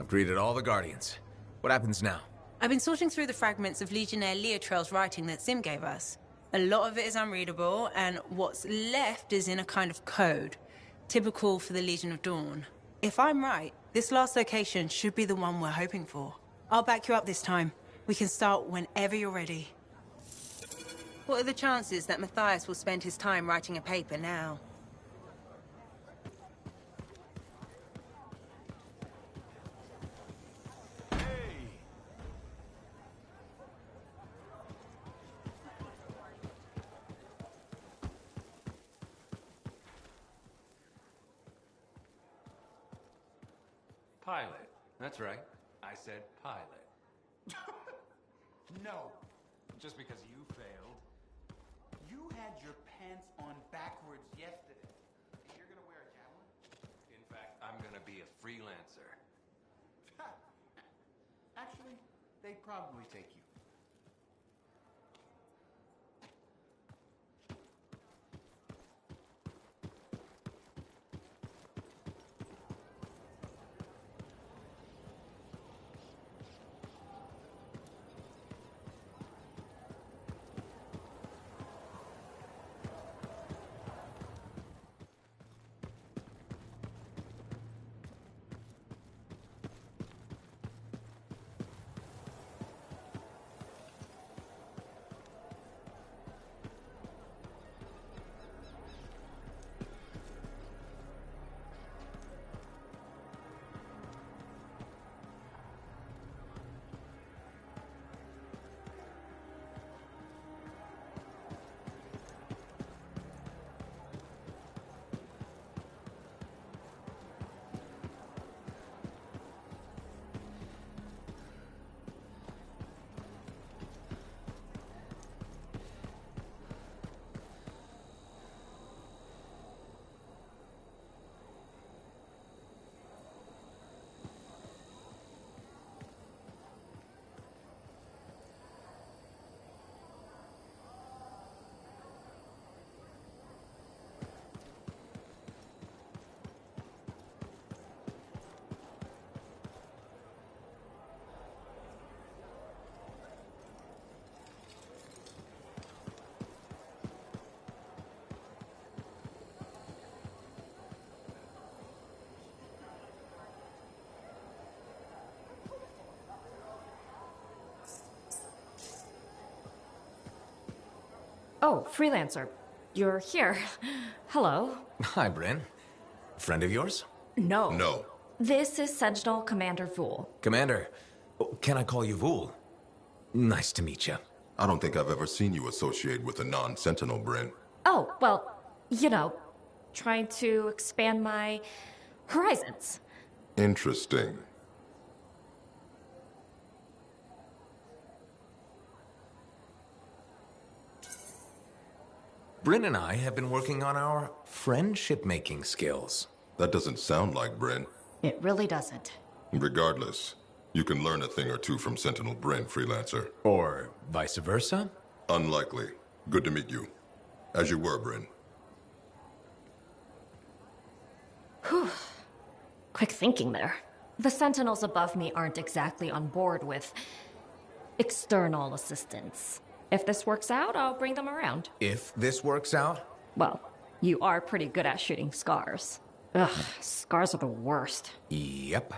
Greeted all the Guardians. What happens now? I've been sorting through the fragments of Legionnaire Leotrail's writing that Sim gave us. A lot of it is unreadable, and what's left is in a kind of code, typical for the Legion of Dawn. If I'm right, this last location should be the one we're hoping for. I'll back you up this time. We can start whenever you're ready. What are the chances that Matthias will spend his time writing a paper now? Pilot. That's right. I said pilot. No. Just because you failed. You had your pants on backwards yesterday. And you're gonna wear a javelin? In fact, I'm gonna be a freelancer. Actually, they'd probably take you. Oh, freelancer. You're here. Hello. Hi, Bryn. Friend of yours? No. No. This is Sentinel Commander Fool. Commander, can I call you Vul? Nice to meet you. I don't think I've ever seen you associate with a non-Sentinel, Bryn. Oh, well, you know, trying to expand my horizons. Interesting. Bryn and I have been working on our friendship-making skills. That doesn't sound like Bryn. It really doesn't. Regardless, you can learn a thing or two from Sentinel Bryn, freelancer. Or vice versa? Unlikely. Good to meet you. As you were, Bryn. Whew. Quick thinking there. The Sentinels above me aren't exactly on board with external assistance. If this works out, I'll bring them around. If this works out? Well, you are pretty good at shooting scars. Ugh, scars are the worst. Yep.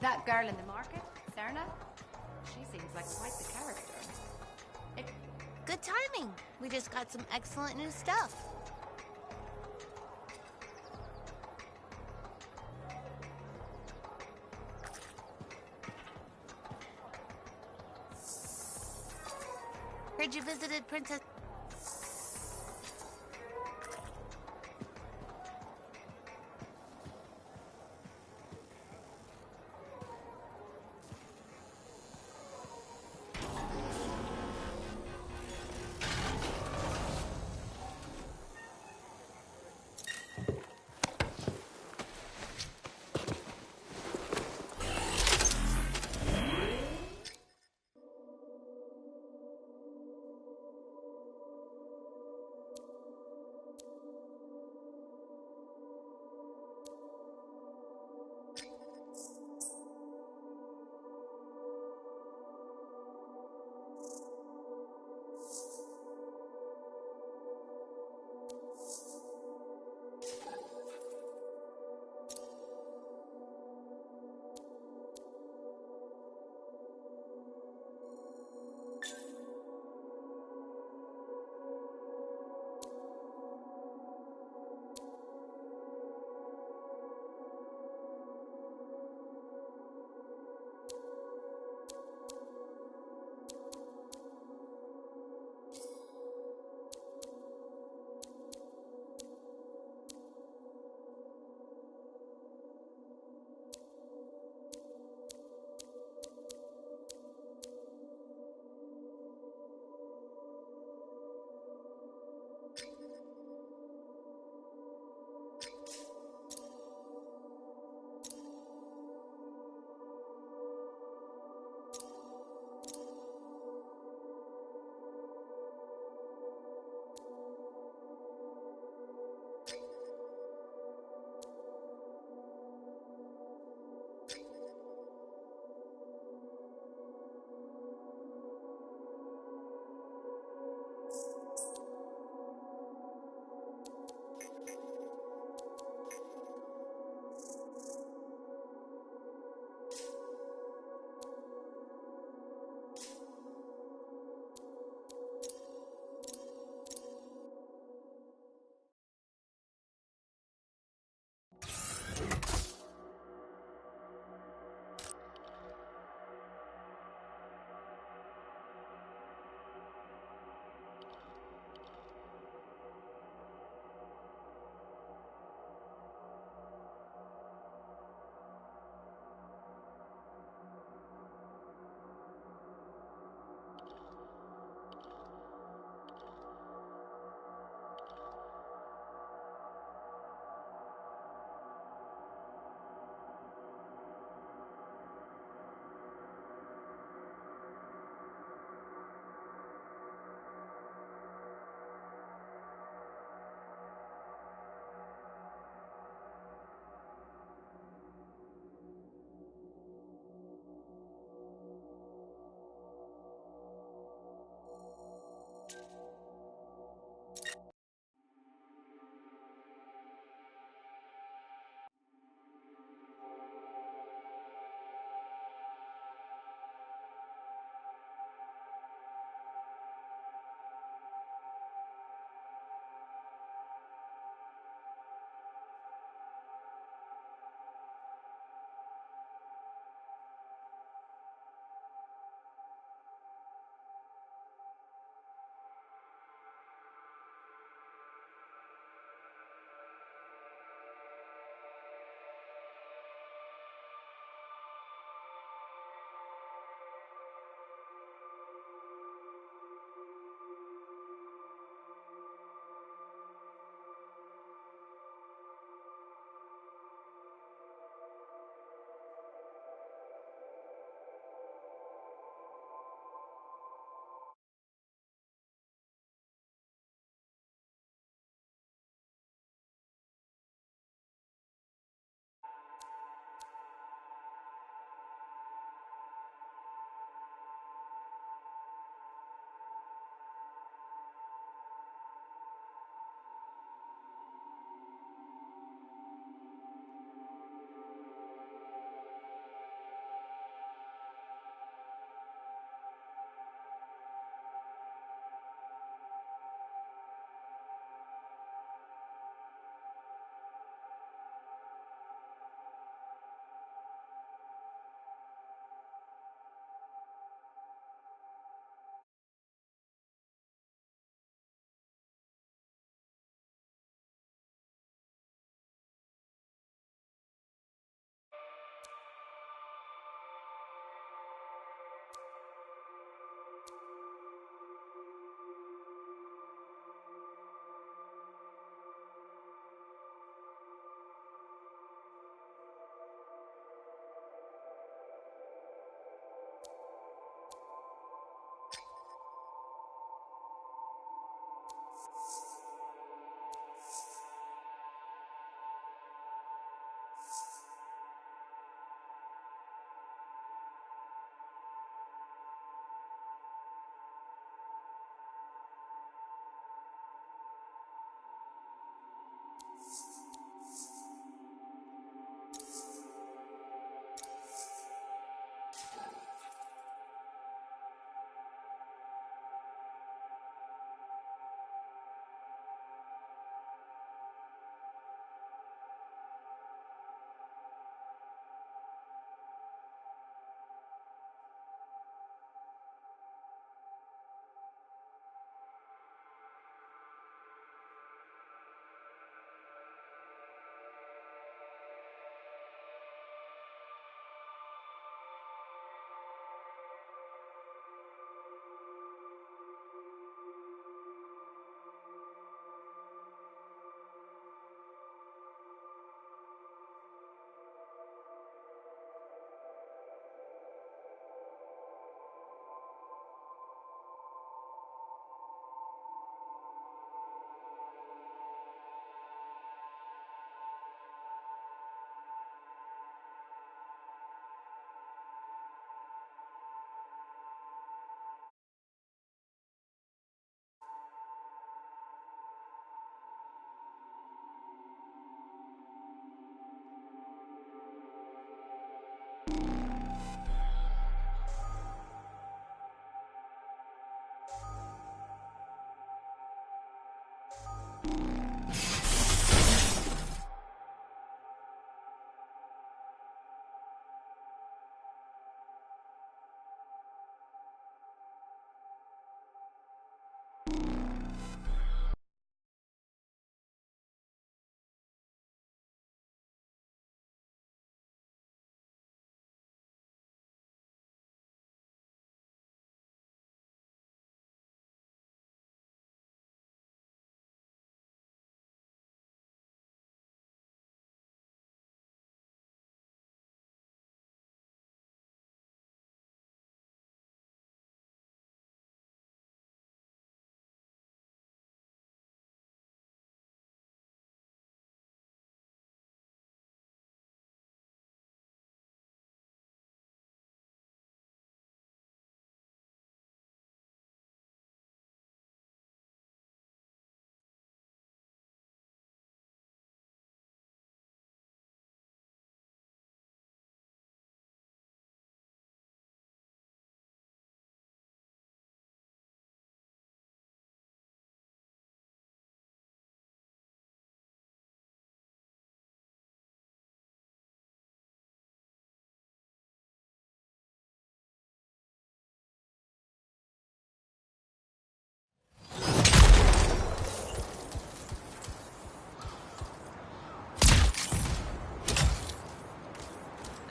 That girl in the market, Serna, she seems like quite the character. Good timing. We just got some excellent new stuff. Heard you visited Princess...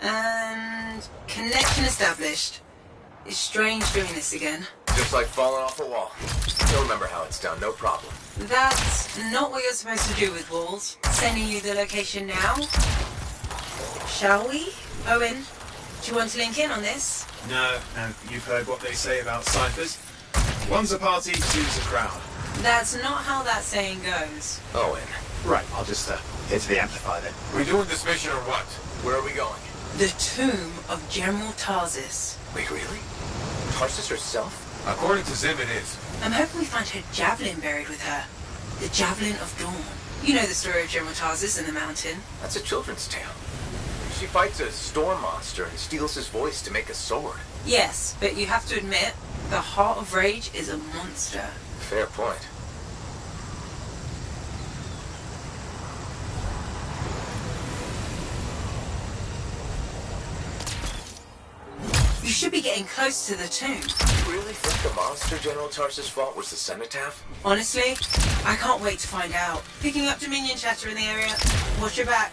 And connection established. It's strange doing this again. Just like falling off a wall. You'll remember how it's done, no problem. That's not what you're supposed to do with walls. Sending you the location now. Shall we? Owen, do you want to link in on this? No, you've heard what they say about ciphers. One's a party, two's a crowd. That's not how that saying goes. Owen. Right, I'll just hit the amplifier then. We doing this mission or what? Where are we going? The tomb of General Tarsis. Wait, really? Tarsis herself? According to Zim, it is. I'm hoping we find her javelin buried with her. The Javelin of Dawn. You know the story of General Tarsis and the mountain. That's a children's tale. She fights a storm monster and steals his voice to make a sword. Yes, but you have to admit, the Heart of Rage is a monster. Fair point. You should be getting close to the tomb. You really think the monster General Tarsis fought was the cenotaph? Honestly, I can't wait to find out. Picking up Dominion chatter in the area. Watch your back.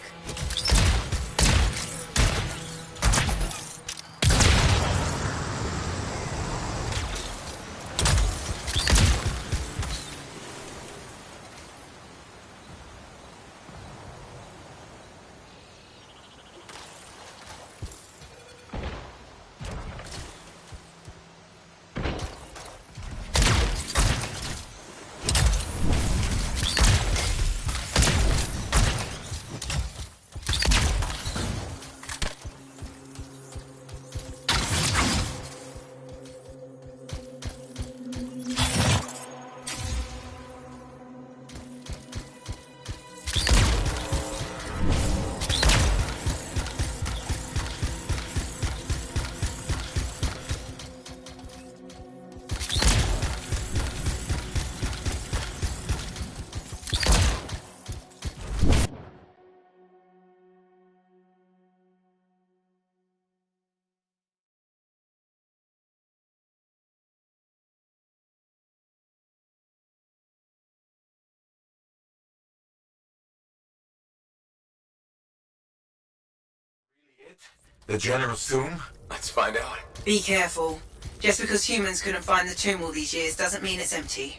The General's tomb? Let's find out. Be careful. Just because humans couldn't find the tomb all these years doesn't mean it's empty.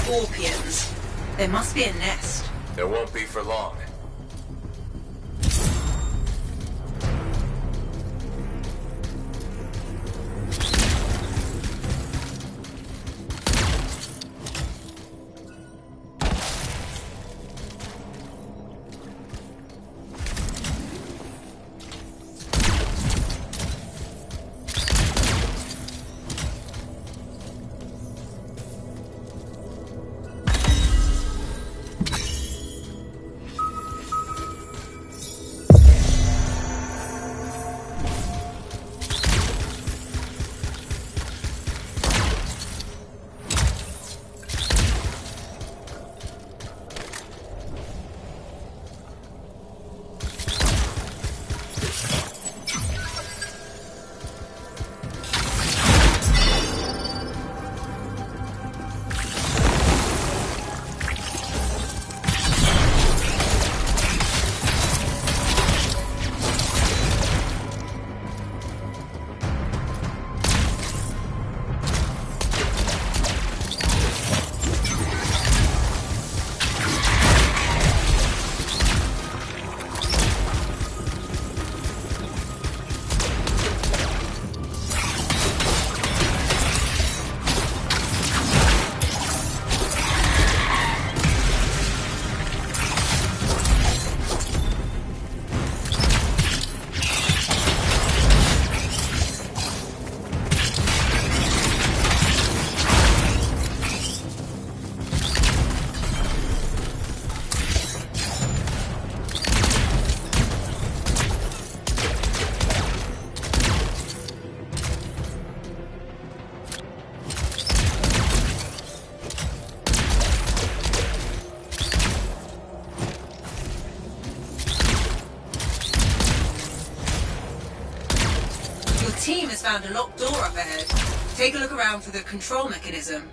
Scorpions. There must be a nest. There won't be for long. Team has found a locked door up ahead. Take a look around for the control mechanism.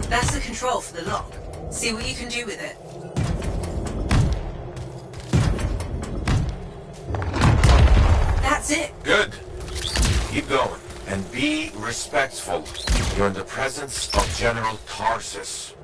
That's the control for the lock. See what you can do with it. That's it. Good. Keep going. And be respectful. You're in the presence of General Tarsus.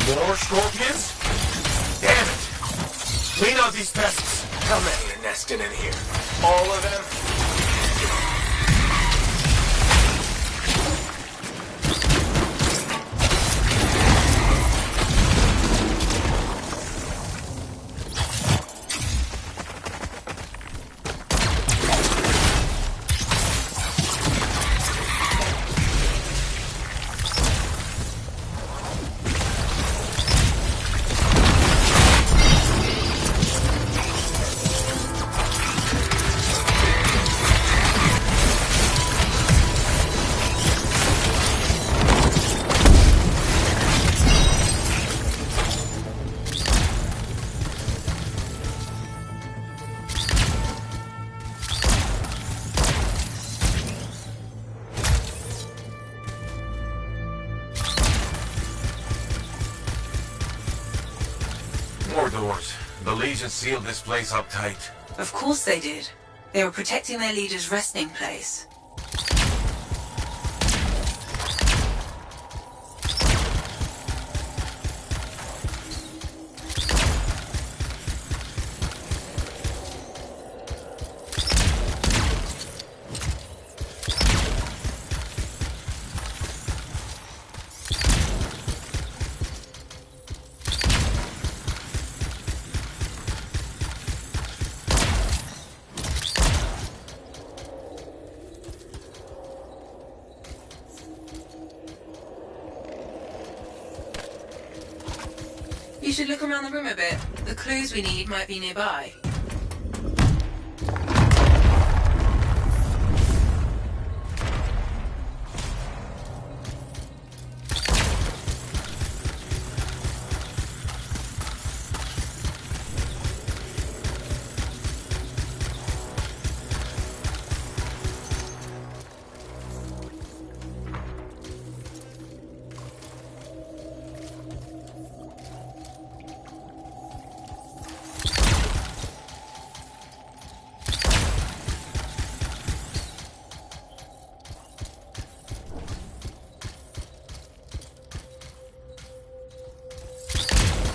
More scorpions? Damn it! Clean out these pests! How many are nesting in here? All of them? More doors. The Legion sealed this place up tight. Of course they did. They were protecting their leader's resting place. You should look around the room a bit. The clues we need might be nearby.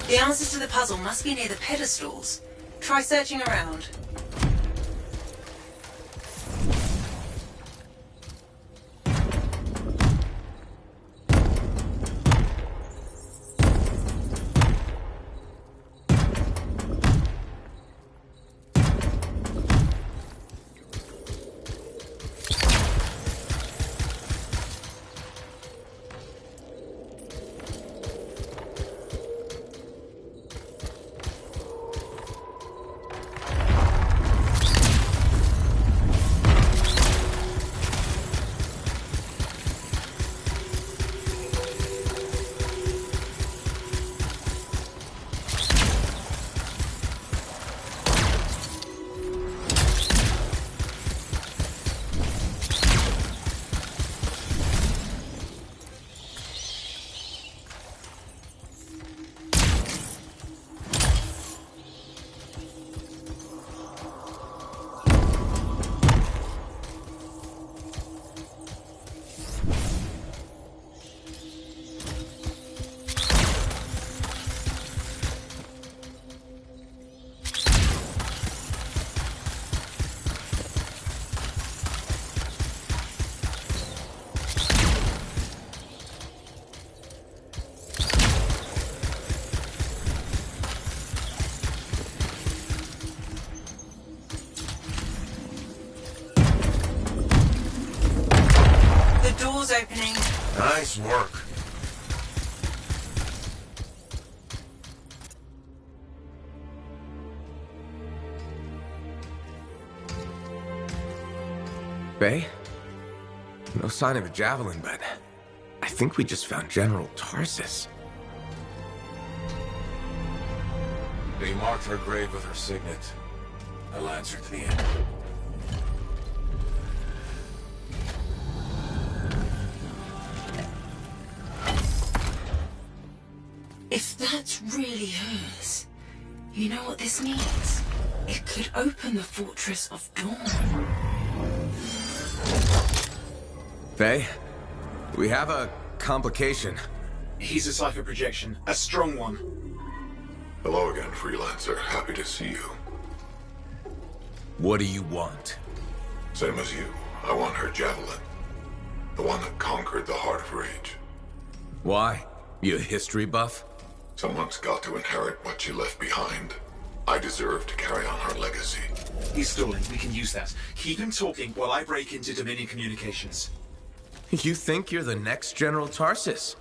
The answers to the puzzle must be near the pedestals. Try searching around. Door's opening. Nice work. Faye? No sign of a javelin, but I think we just found General Tarsus. They marked her grave with her signet. I'll answer to the end. If that's really hers, you know what this means? It could open the Fortress of Dawn. Faye, we have a complication. He's a cipher projection, a strong one. Hello again, Freelancer. Happy to see you. What do you want? Same as you. I want her javelin. The one that conquered the Heart of Rage. Why? You a history buff? Someone's got to inherit what she left behind. I deserve to carry on her legacy. He's stalling. We can use that. Keep him talking while I break into Dominion communications. You think you're the next General Tarsus?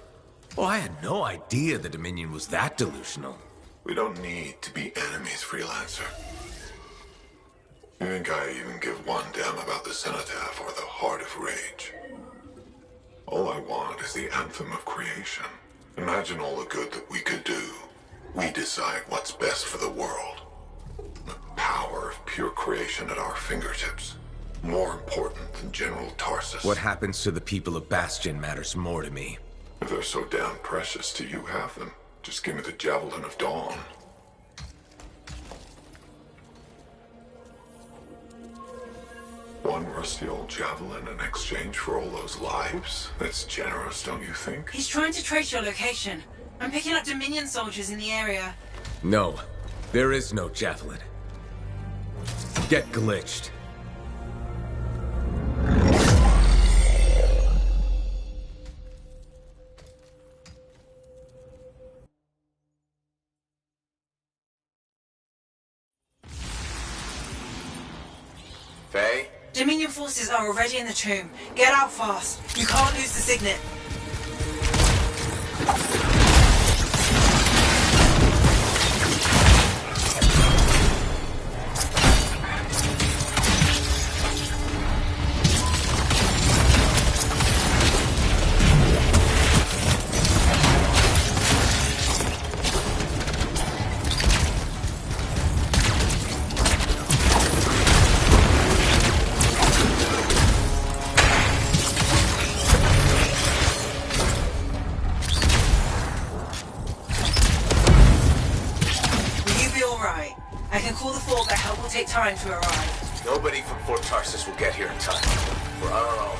Well, I had no idea the Dominion was that delusional. We don't need to be enemies, Freelancer. You think I even give one damn about the Cenotaph or the Heart of Rage? All I want is the Anthem of creation. Imagine all the good that we could do. We decide what's best for the world. The power of pure creation at our fingertips. More important than General Tarsus. What happens to the people of Bastion matters more to me. If they're so damn precious to you have them, just give me the Javelin of Dawn. One rusty old javelin in exchange for all those lives? That's generous, don't you think? He's trying to trace your location. I'm picking up Dominion soldiers in the area. No, there is no javelin. Get glitched. Faye? Dominion forces are already in the tomb. Get out fast. You can't lose the signet. Take time to arrive. Nobody from Fort Tarsus will get here in time. We're on our own.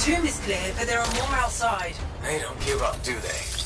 tomb is clear, but there are more outside. They don't give up, do they?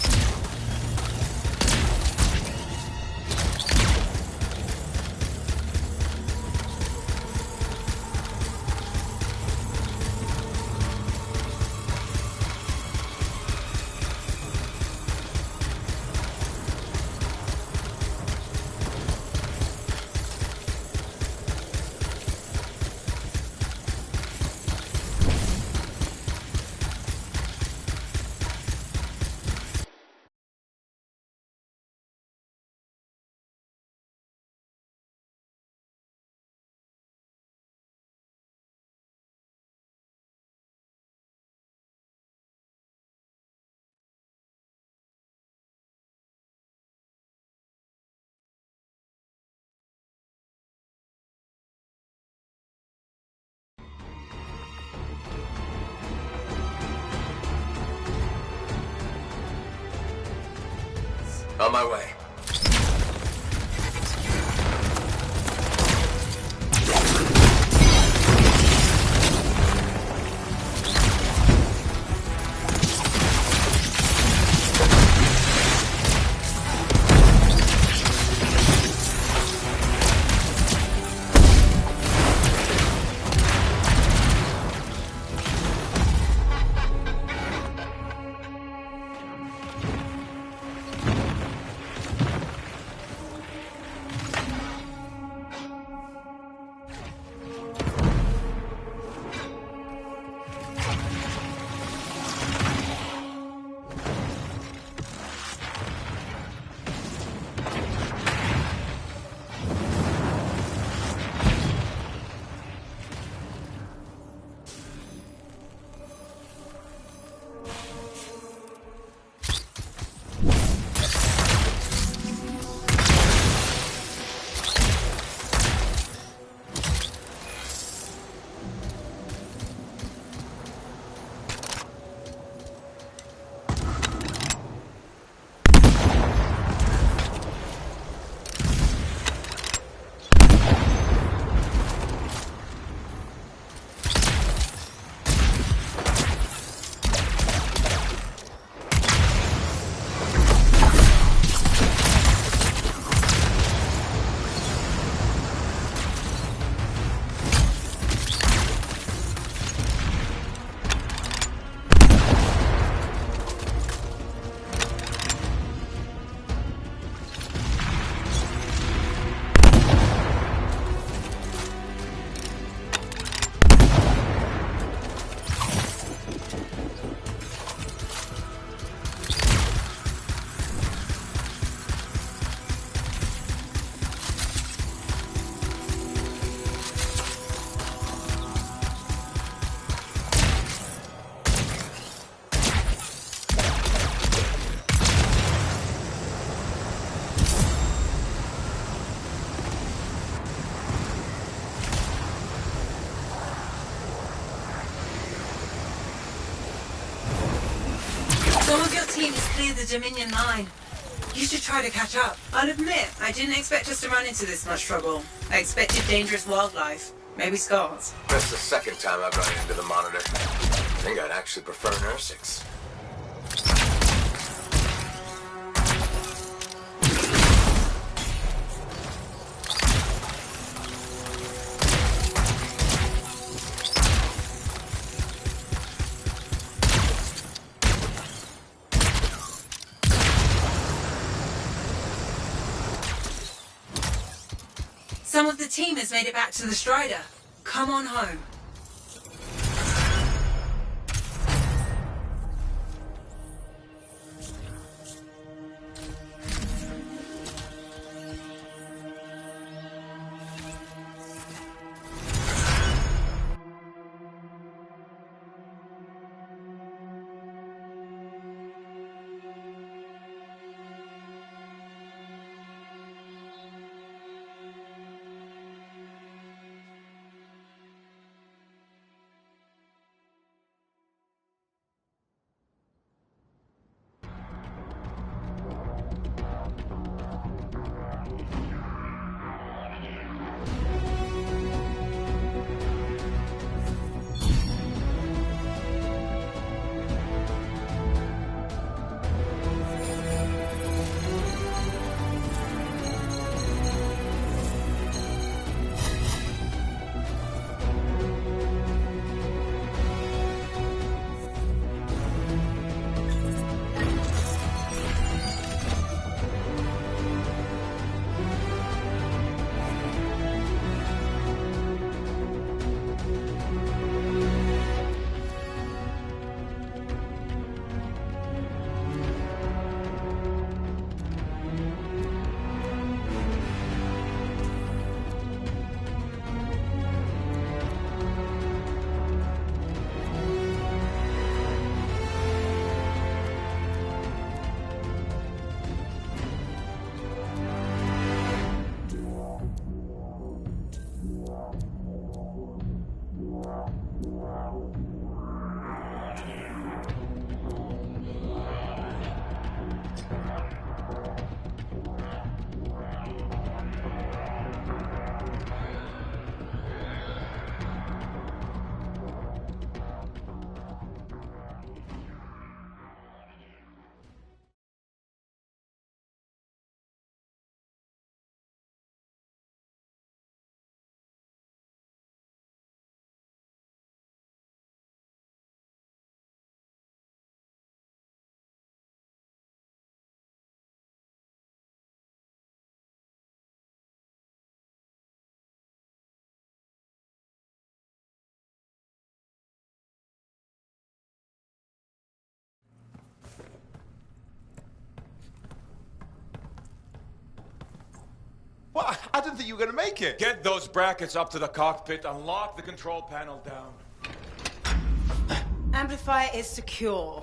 On my way. Some of your team has cleared the Dominion line. You should try to catch up. I'll admit, I didn't expect us to run into this much trouble. I expected dangerous wildlife. Maybe scars. That's the second time I've run into the Monitor. I think I'd actually prefer Nursix. Some of the team has made it back to the Strider. Come on home. I didn't think you were going to make it. Get those brackets up to the cockpit and lock the control panel down. Amplifier is secure.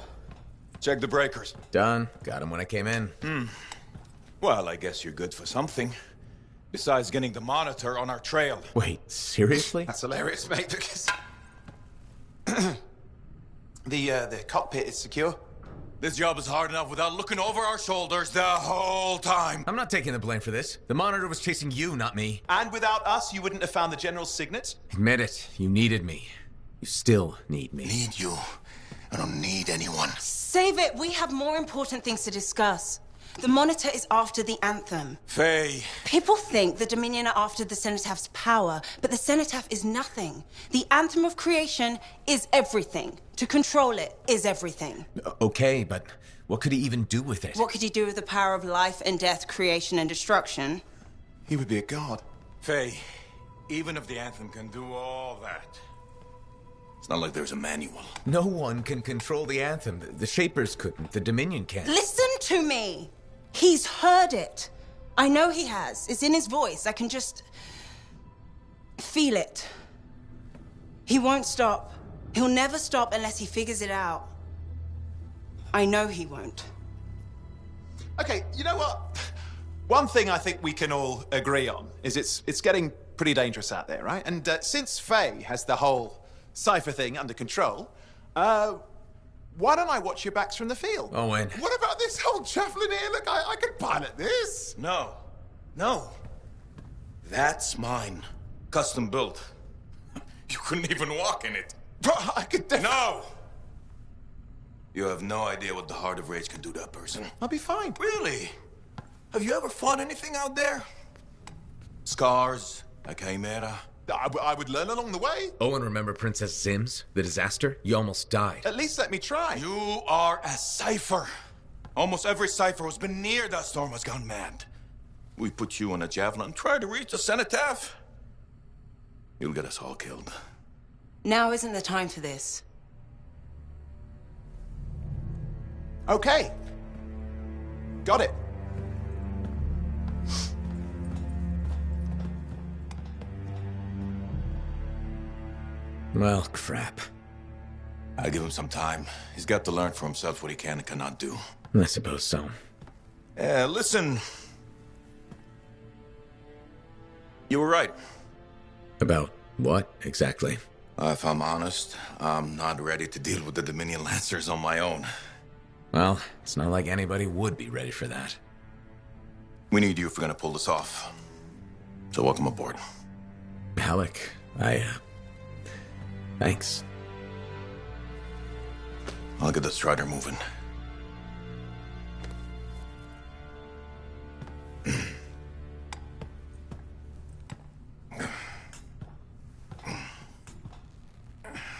Check the breakers. Done. Got him when I came in. Well, I guess you're good for something. Besides getting the monitor on our trail. Wait, seriously? That's hilarious, mate, because... the cockpit is secure. This job is hard enough without looking over our shoulders the whole time. I'm not taking the blame for this. The monitor was chasing you, not me. And without us, you wouldn't have found the General's signet? Admit it. You needed me. You still need me. Need you. I don't need anyone. Save it. We have more important things to discuss. The Monitor is after the Anthem. Faye. People think the Dominion are after the Cenotaph power, but the Cenotaph is nothing. The Anthem of creation is everything. To control it is everything. Okay, but what could he even do with it? What could he do with the power of life and death, creation and destruction? He would be a god. Faye, even if the Anthem can do all that, it's not like there's a manual. No one can control the Anthem. The Shapers couldn't. The Dominion can't. Listen to me! He's heard it. I know he has. It's in his voice. I can just feel it. He won't stop. He'll never stop unless he figures it out. I know he won't. Okay, you know what? One thing I think we can all agree on is it's getting pretty dangerous out there, right? And since Faye has the whole cipher thing under control, why don't I watch your backs from the field? Owen. What about this whole javelin here? Look, I can pilot this. No. No. That's mine. Custom built. You couldn't even walk in it. But I could No! You have no idea what the Heart of Rage can do to a person. I'll be fine. Really? Have you ever fought anything out there? Scars, a chimera. I would learn along the way. Owen, remember Princess Sims? The disaster? You almost died. At least let me try. You are a cipher. Almost every cipher who's been near that storm has gone mad. We put you on a javelin and try to reach the cenotaph. You'll get us all killed. Now isn't the time for this. Okay. Got it. Well, crap. I'll give him some time. He's got to learn for himself what he can and cannot do. I suppose so. Listen. You were right. About what, exactly? If I'm honest, I'm not ready to deal with the Dominion Lancers on my own. Well, it's not like anybody would be ready for that. We need you if we're gonna pull this off. So welcome aboard. Alec, thanks. I'll get the Strider moving.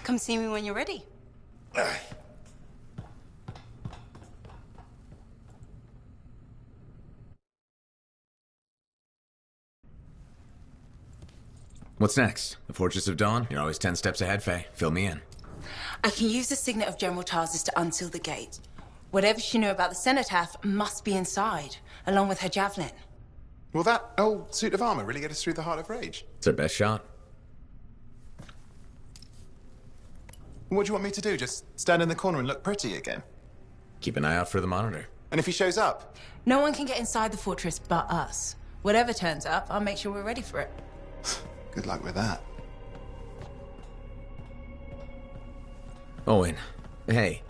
Come see me when you're ready. What's next? The Fortress of Dawn? You're always 10 steps ahead, Faye. Fill me in. I can use the signet of General Tarsus to unseal the gate. Whatever she knew about the Cenotaph must be inside, along with her javelin. Will that old suit of armor really get us through the Heart of Rage? It's our best shot. What do you want me to do? Just stand in the corner and look pretty again? Keep an eye out for the monitor. And if he shows up? No one can get inside the fortress but us. Whatever turns up, I'll make sure we're ready for it. Good luck with that. Owen, hey.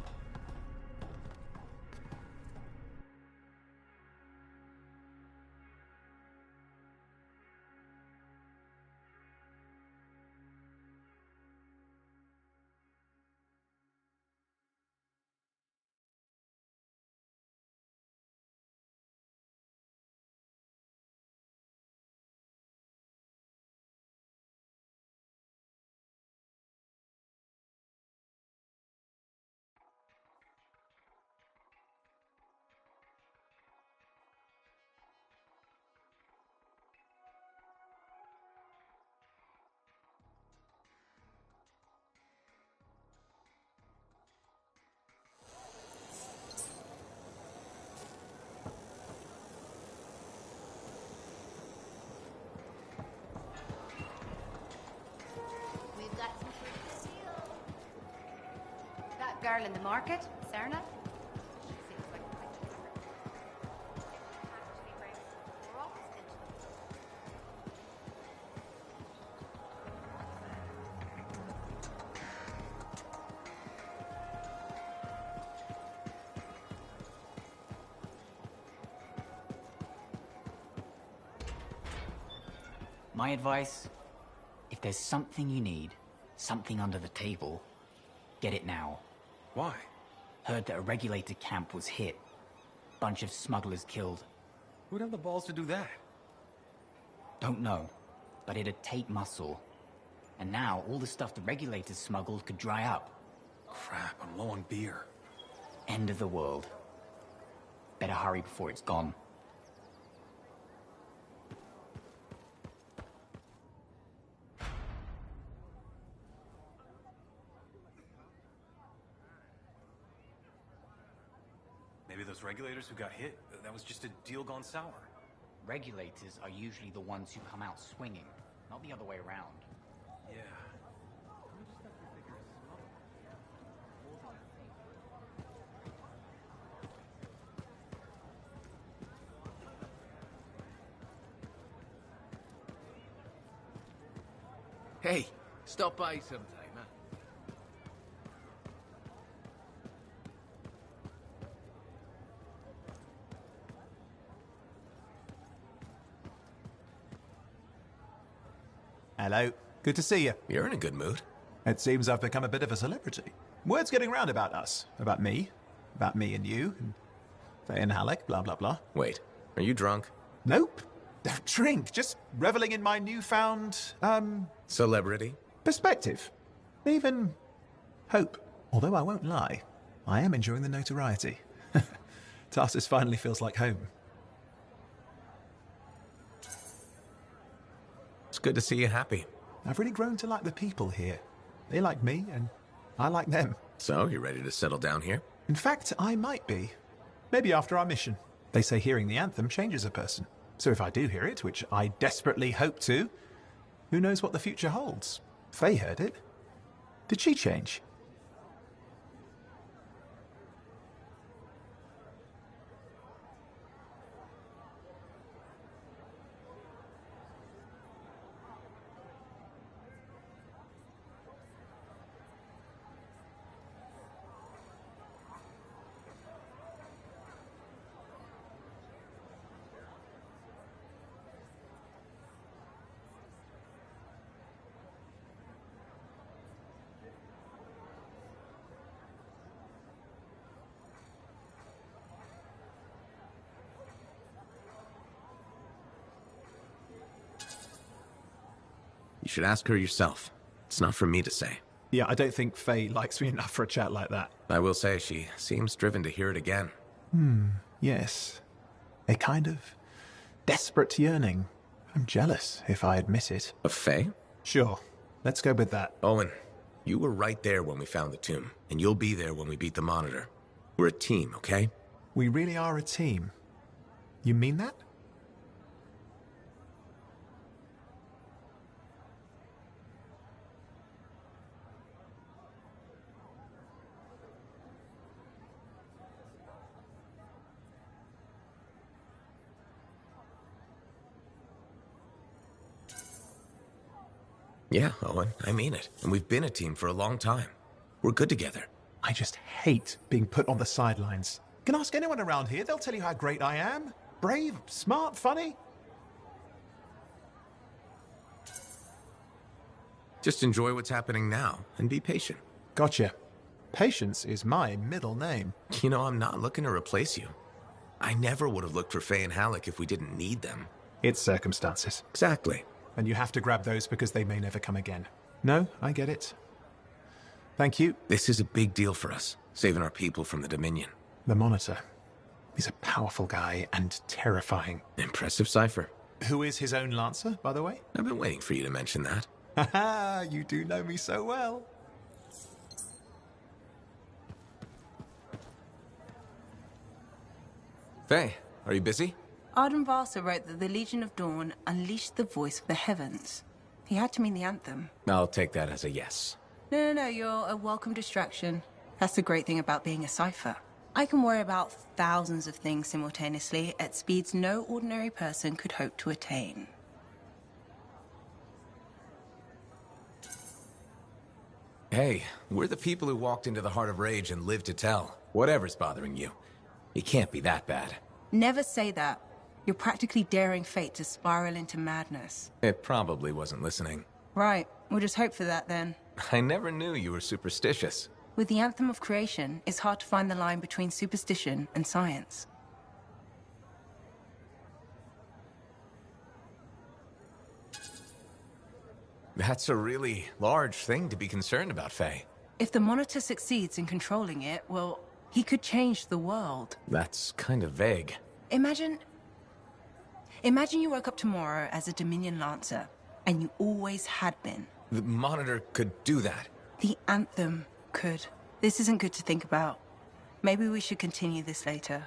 girl in the market, Serna. She seems like My advice, if there's something you need, something under the table, get it now. Why? Heard that a regulated camp was hit. Bunch of smugglers killed. Who'd have the balls to do that? Don't know, but it'd take muscle. And now all the stuff the regulators smuggled could dry up. Crap, I'm low on beer. End of the world. Better hurry before it's gone. Maybe those regulators who got hit, that was just a deal gone sour. Regulators are usually the ones who come out swinging, not the other way around. Yeah. Hey, stop by sometime, huh? Hello. Good to see you. You're in a good mood. It seems I've become a bit of a celebrity. Word's getting round about us. About me and you, and Faye and Halleck, blah, blah, blah. Wait, are you drunk? Nope. Don't drink. Just reveling in my newfound, Celebrity? perspective. Even hope. Although I won't lie, I am enjoying the notoriety. Tarsus finally feels like home. It's good to see you happy. I've really grown to like the people here. They like me, and I like them. So, you ready to settle down here? In fact, I might be. Maybe after our mission. They say hearing the anthem changes a person. So if I do hear it, which I desperately hope to, who knows what the future holds? Faye heard it. Did she change? You should ask her yourself. It's not for me to say. Yeah, I don't think Faye likes me enough for a chat like that. I will say she seems driven to hear it again. Yes. A kind of desperate yearning. I'm jealous, if I admit it. Of Faye? Sure. Let's go with that. Owen, you were right there when we found the tomb, and you'll be there when we beat the Monitor. We're a team, okay? We really are a team. You mean that? Yeah, Owen, I mean it. And we've been a team for a long time. We're good together. I just hate being put on the sidelines. You can ask anyone around here, they'll tell you how great I am. Brave, smart, funny. Just enjoy what's happening now and be patient. Gotcha. Patience is my middle name. You know, I'm not looking to replace you. I never would have looked for Faye and Halleck if we didn't need them. It's circumstances. Exactly. And you have to grab those because they may never come again. No, I get it. Thank you. This is a big deal for us, saving our people from the Dominion. The Monitor. He's a powerful guy and terrifying. Impressive cipher. Who is his own Lancer, by the way? I've been waiting for you to mention that. Haha, you do know me so well. Faye, are you busy? Arden Varsa wrote that the Legion of Dawn unleashed the voice of the heavens. He had to mean the anthem. I'll take that as a yes. No, you're a welcome distraction. That's the great thing about being a cipher. I can worry about thousands of things simultaneously at speeds no ordinary person could hope to attain. Hey, we're the people who walked into the heart of rage and lived to tell. Whatever's bothering you. It can't be that bad. Never say that. You're practically daring fate to spiral into madness. It probably wasn't listening. Right. We'll just hope for that then. I never knew you were superstitious. With the Anthem of Creation, it's hard to find the line between superstition and science. That's a really large thing to be concerned about, Faye. If the Monitor succeeds in controlling it, well, he could change the world. That's kind of vague. Imagine you woke up tomorrow as a Dominion Lancer, and you always had been. The Monitor could do that. The Anthem could. This isn't good to think about. Maybe we should continue this later.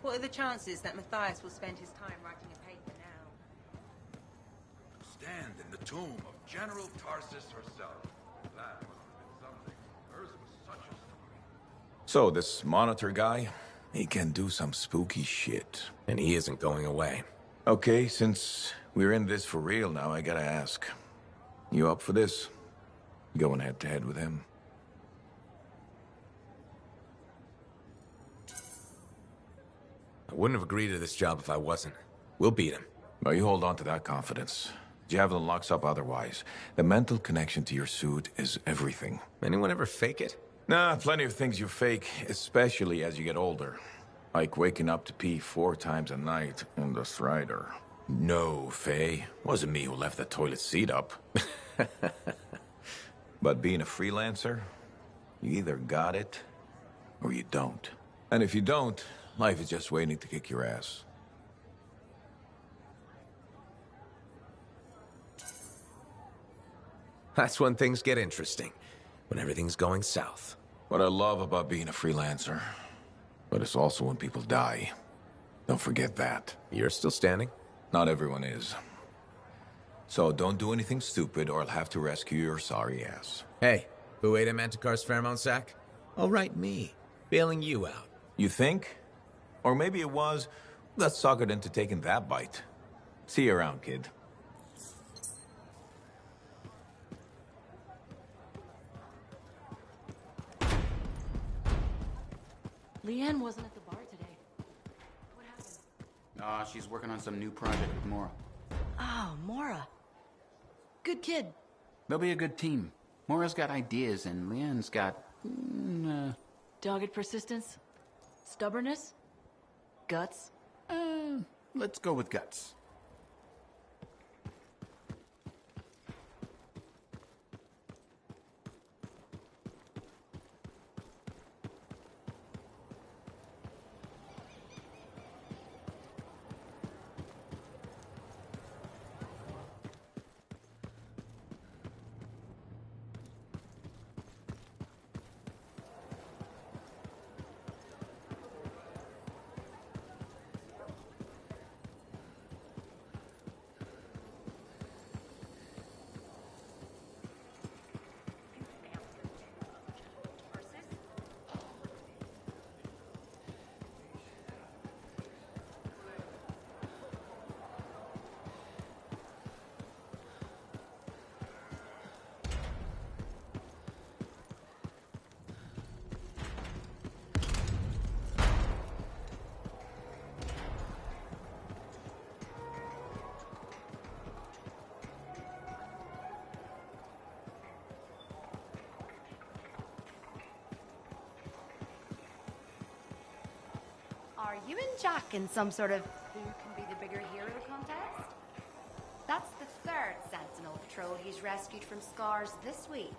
What are the chances that Matthias will spend his time writing a paper now? Stand in the tomb of General Tarsis herself. That must have been something. Hers was such a story. So, this Monitor guy, he can do some spooky shit. And he isn't going away. Okay, since we're in this for real now, I gotta ask. You up for this? Going head-to-head with him? I wouldn't have agreed to this job if I wasn't. We'll beat him. Well, you hold on to that confidence. Javelin locks up otherwise. The mental connection to your suit is everything. Anyone ever fake it? Nah, plenty of things you fake, especially as you get older. Like waking up to pee 4 times a night in the Strider. No, Faye. Wasn't me who left the toilet seat up. But being a freelancer, you either got it or you don't. And if you don't, life is just waiting to kick your ass. That's when things get interesting. When everything's going south. What I love about being a freelancer, but it's also when people die. Don't forget that. You're still standing? Not everyone is. So don't do anything stupid or I'll have to rescue your sorry ass. Hey, who ate a Manticar's pheromone sac? All right, me. Bailing you out. You think? Or maybe it was that suckered into taking that bite. See you around, kid. Leanne wasn't at the bar today. What happened? She's working on some new project with Mora. Oh, Mora. Good kid. They'll be a good team. Mora's got ideas, and Leanne's got... Dogged persistence? Stubbornness? Guts? Let's go with guts. Are you and Jack in some sort of who can be the bigger hero contest? That's the third Sentinel patrol he's rescued from scars this week.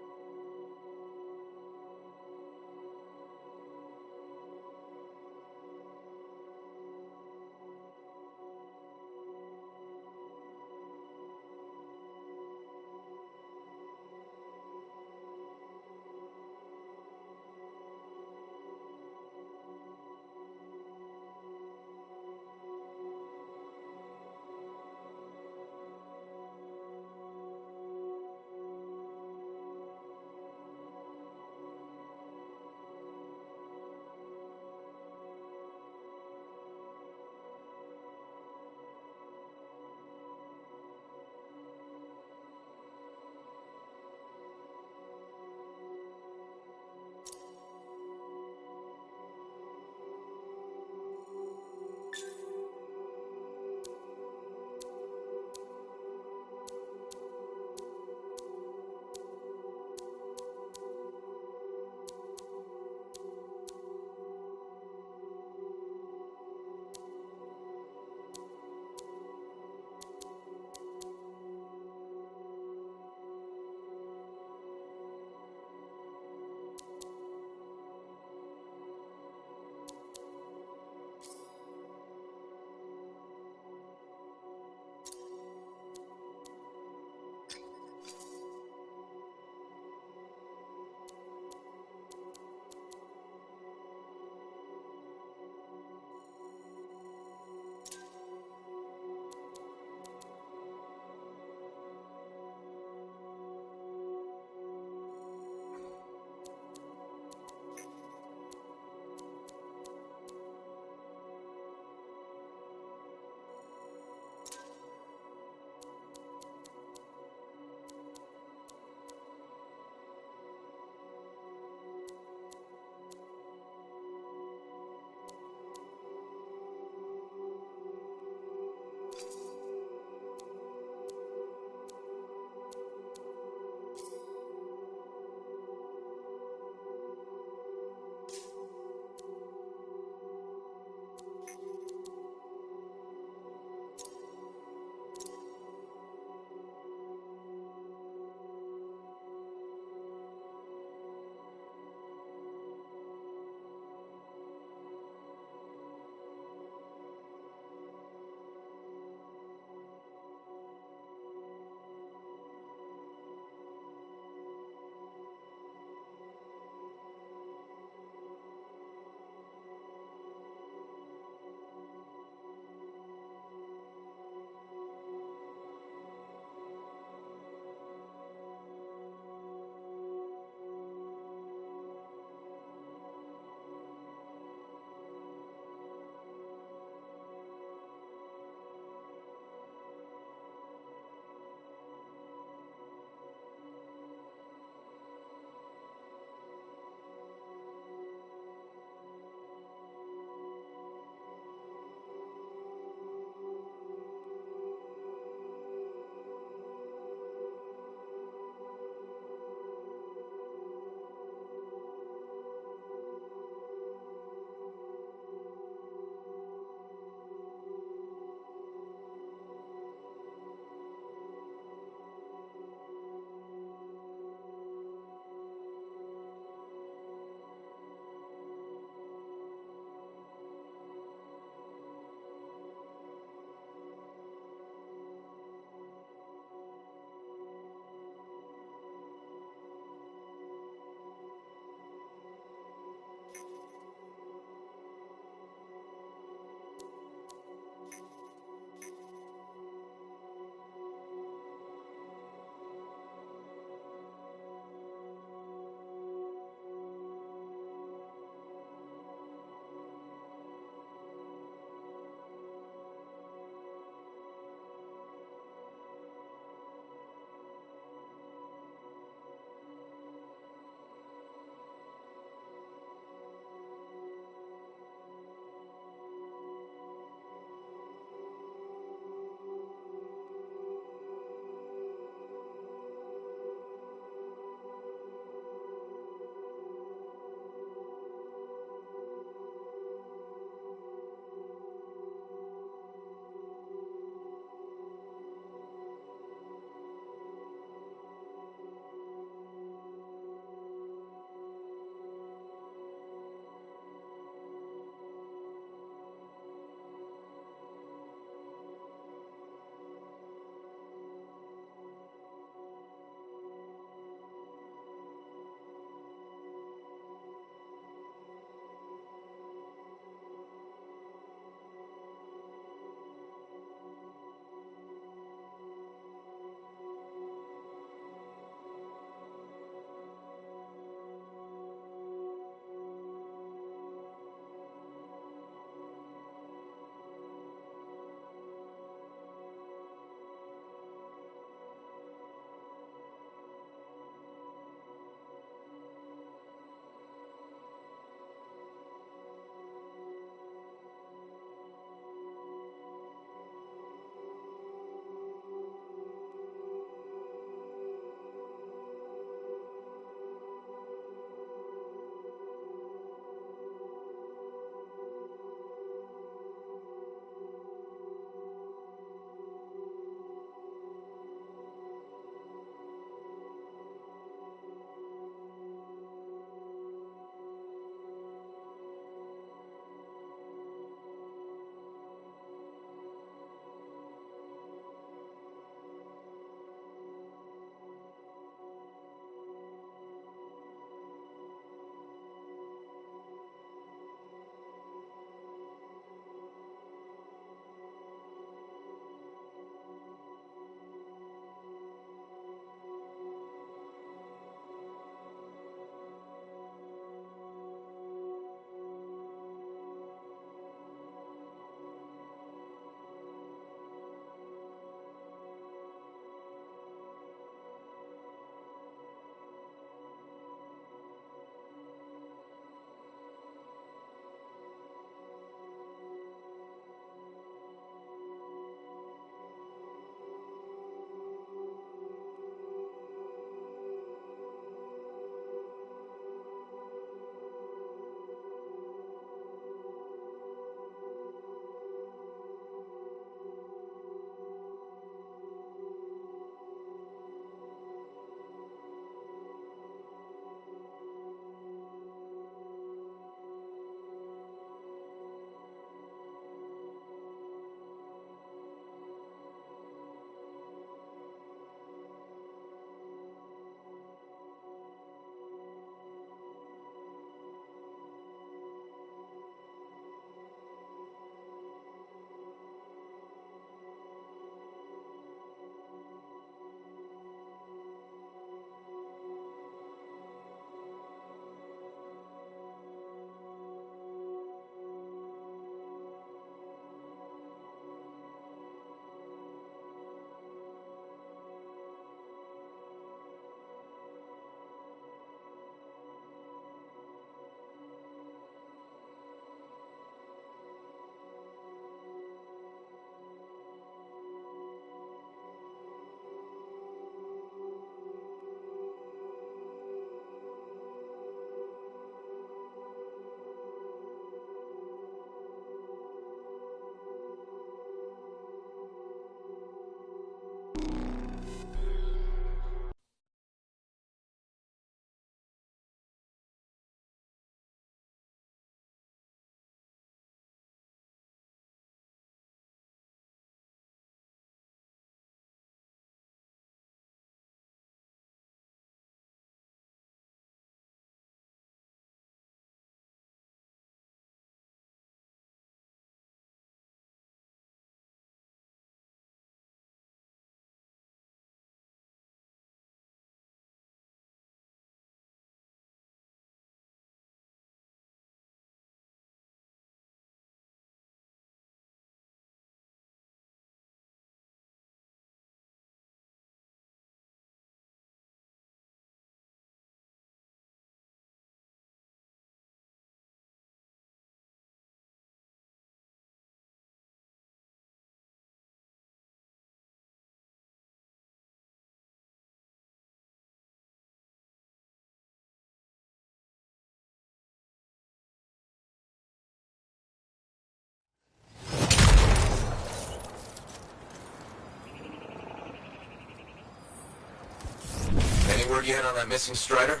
word yet on that missing Strider?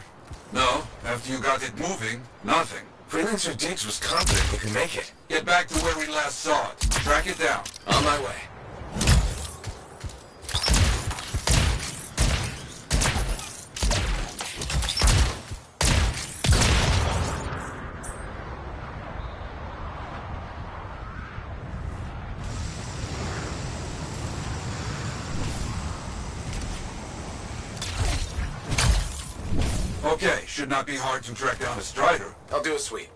No, after you got it moving, nothing. Freelancer Diggs was confident we could make it. Get back to where we last saw it. Track it down. On my way. Okay, should not be hard to track down a Strider. I'll do a sweep.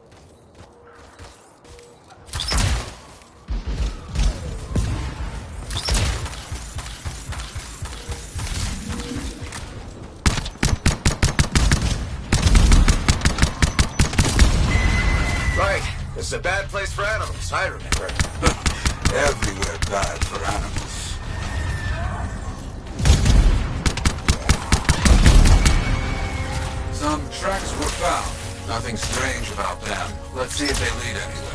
Right. This is a bad place for animals, I remember. Everywhere bad for animals. Some tracks were found. Nothing strange about them. Let's see if they lead anywhere.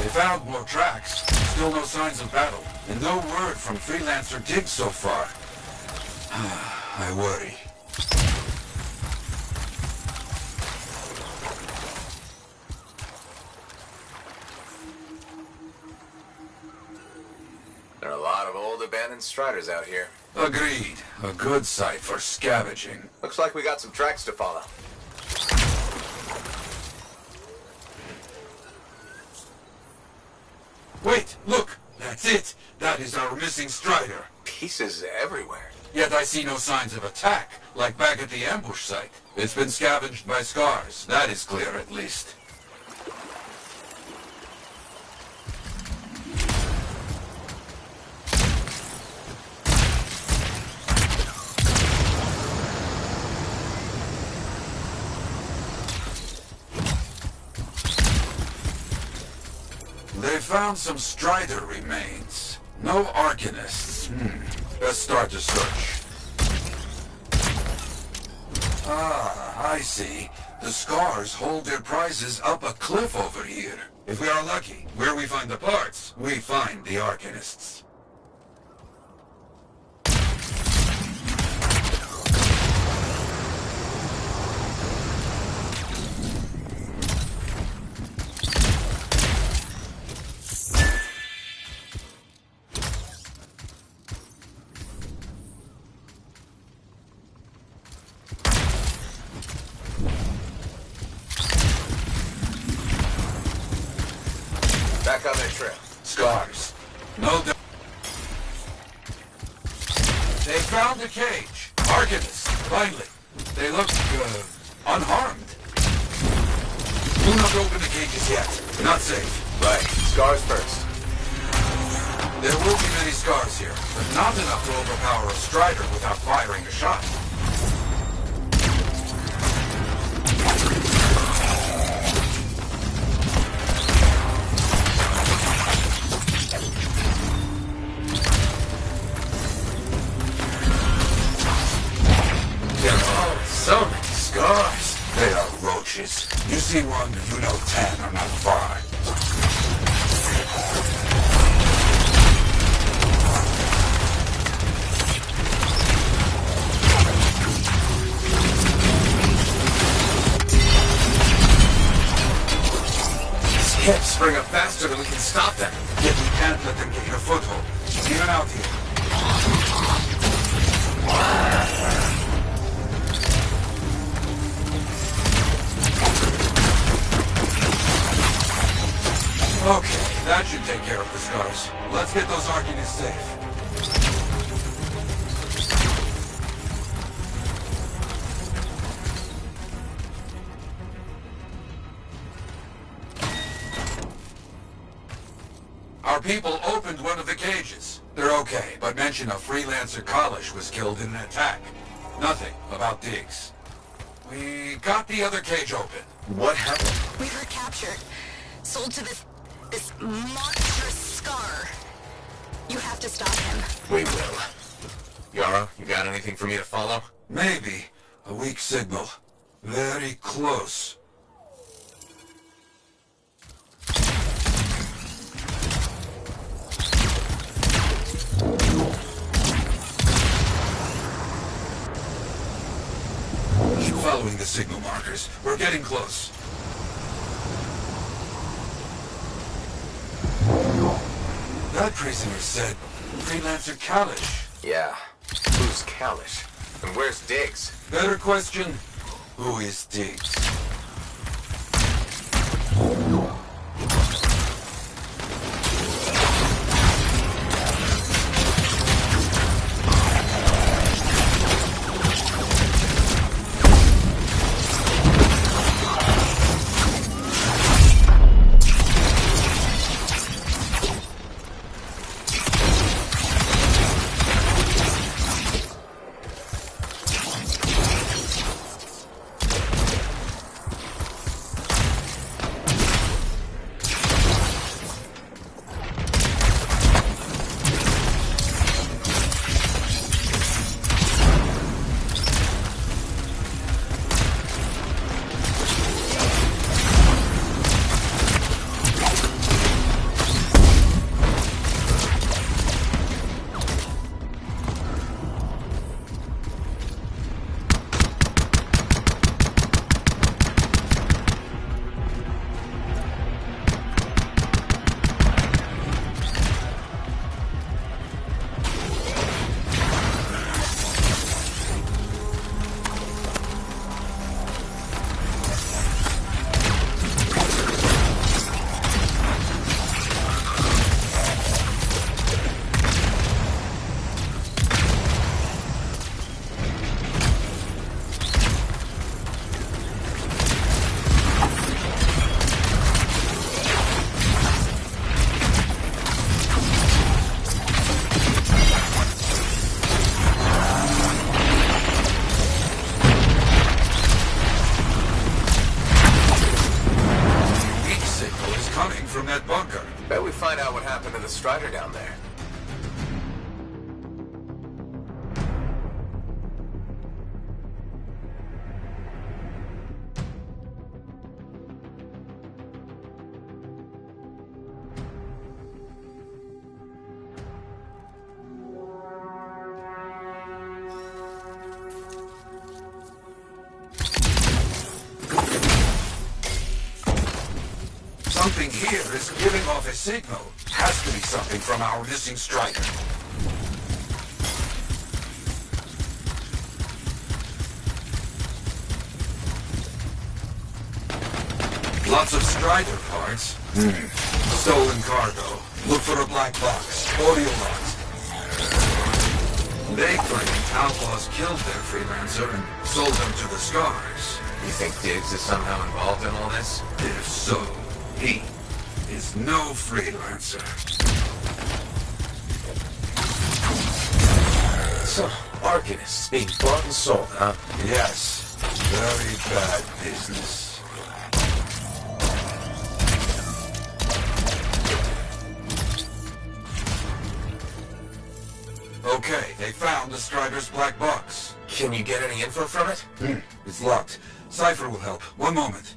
They found more tracks. Still no signs of battle. And no word from Freelancer Diggs so far. I worry. There are a lot of old abandoned Striders out here. Agreed. A good site for scavenging. Looks like we got some tracks to follow. Wait, look! That's it! That is our missing Strider. Pieces everywhere. Yet I see no signs of attack, like back at the ambush site. It's been scavenged by scars. That is clear, at least. They found some Strider remains. No Arcanists. Let's start the search. Ah, I see. The scars hold their prizes up a cliff over here. If we are lucky, where we find the parts, we find the Arcanists. Back on their trail. Scars. No doubt. They found the cage. Arcanists, finally. They look, unharmed. Do not open the cages yet. Not safe. Right. Scars first. There will be many scars here, but not enough to overpower a Strider without firing a shot. Oh, so many scars. They are roaches. You see one, you know 10 are not far. These hips spring up faster than we can stop them. Yet we can't let them gain a foothold. Even out here. Okay, that should take care of the scars. Let's get those Arcanists safe. Our people opened one of the cages. They're okay, but mention of Freelancer Kalish was killed in an attack. Nothing about Diggs. We got the other cage open. What happened? We were captured. Sold to this monstrous scar. You You have to stop him. We will. Yara, you got anything for me to follow? Maybe. A weak signal. Very close. Following the signal markers. We're getting close. That prisoner said Freelancer Kalish. Yeah. Who's Kalish? And where's Diggs? Better question, who is Diggs? Bet we find out what happened to the Strider down there. Something here is giving off a signal. Has to be something from our missing Strider. Lots of Strider parts. Stolen cargo. Look for a black box. Audio logs. They claim outlaws killed their freelancer and sold them to the Scars. You think Diggs is somehow involved in all this? If so, he is no freelancer. So, Arcanists being bought and sold, huh? Yes. Very bad business. Okay, they found the Strider's black box. Can you get any info from it? It's locked. Cypher will help. One moment.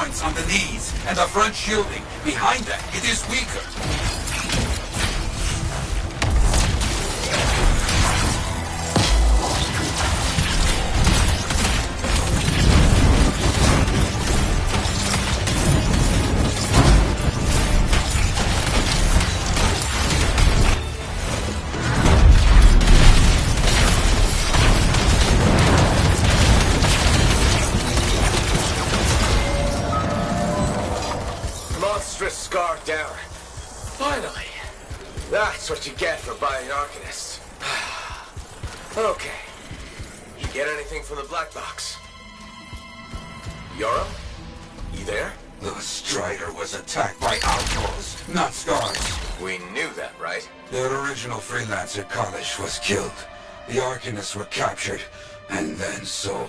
joints on the knees, and the front shielding. Behind that, it is weaker. Monstrous scar down. Finally. That's what you get for buying Arcanists. Okay. You get anything from the black box? Yoro? You there? The Strider was attacked by outlaws, not Scars. We knew that, right? Their original freelancer, Kalish, was killed. The Arcanists were captured, and then sold.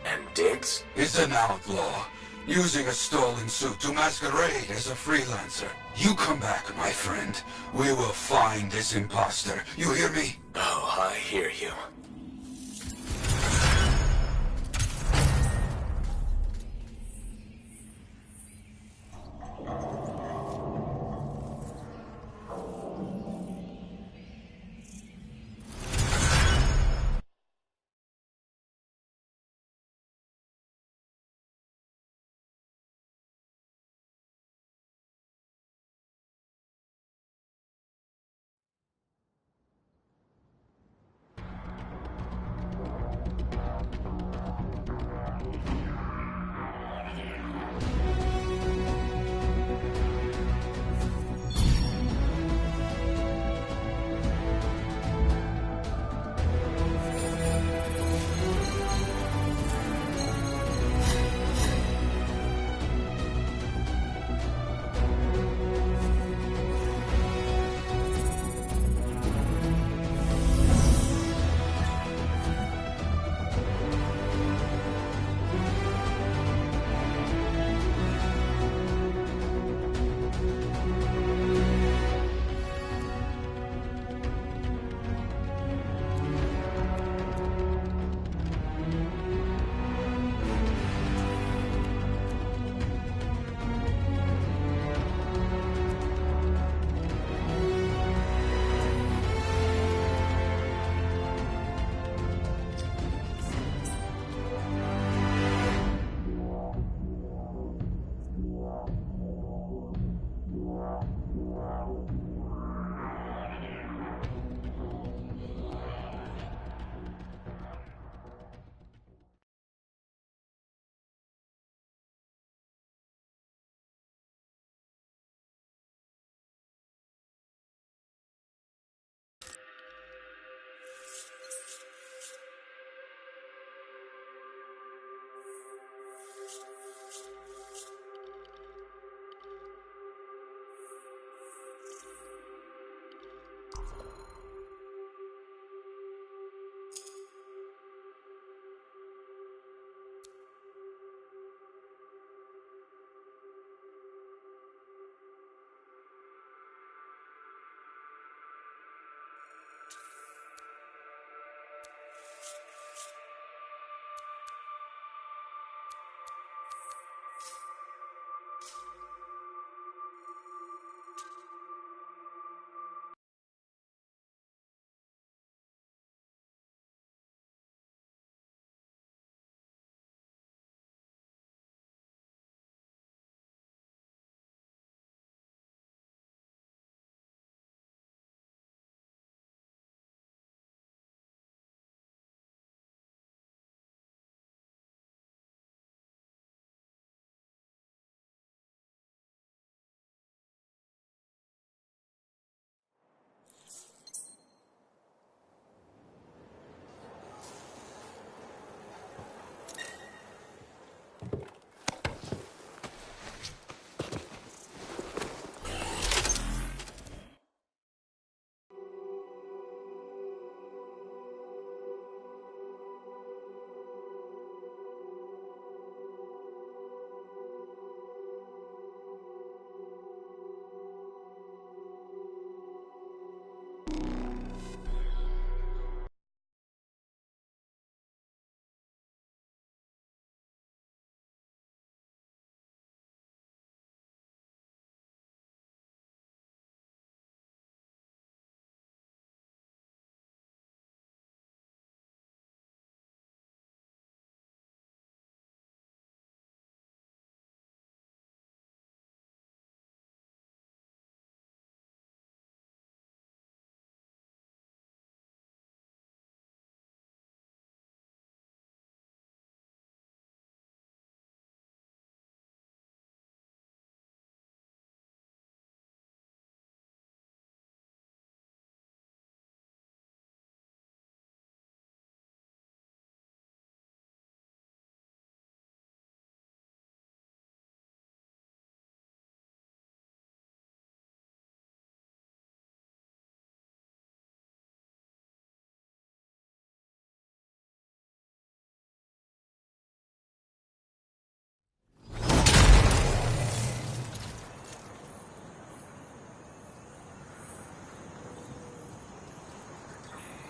And Diggs? He's an outlaw, using a stolen suit to masquerade as a freelancer. You come back, my friend. We will find this imposter. You hear me? Oh, I hear you.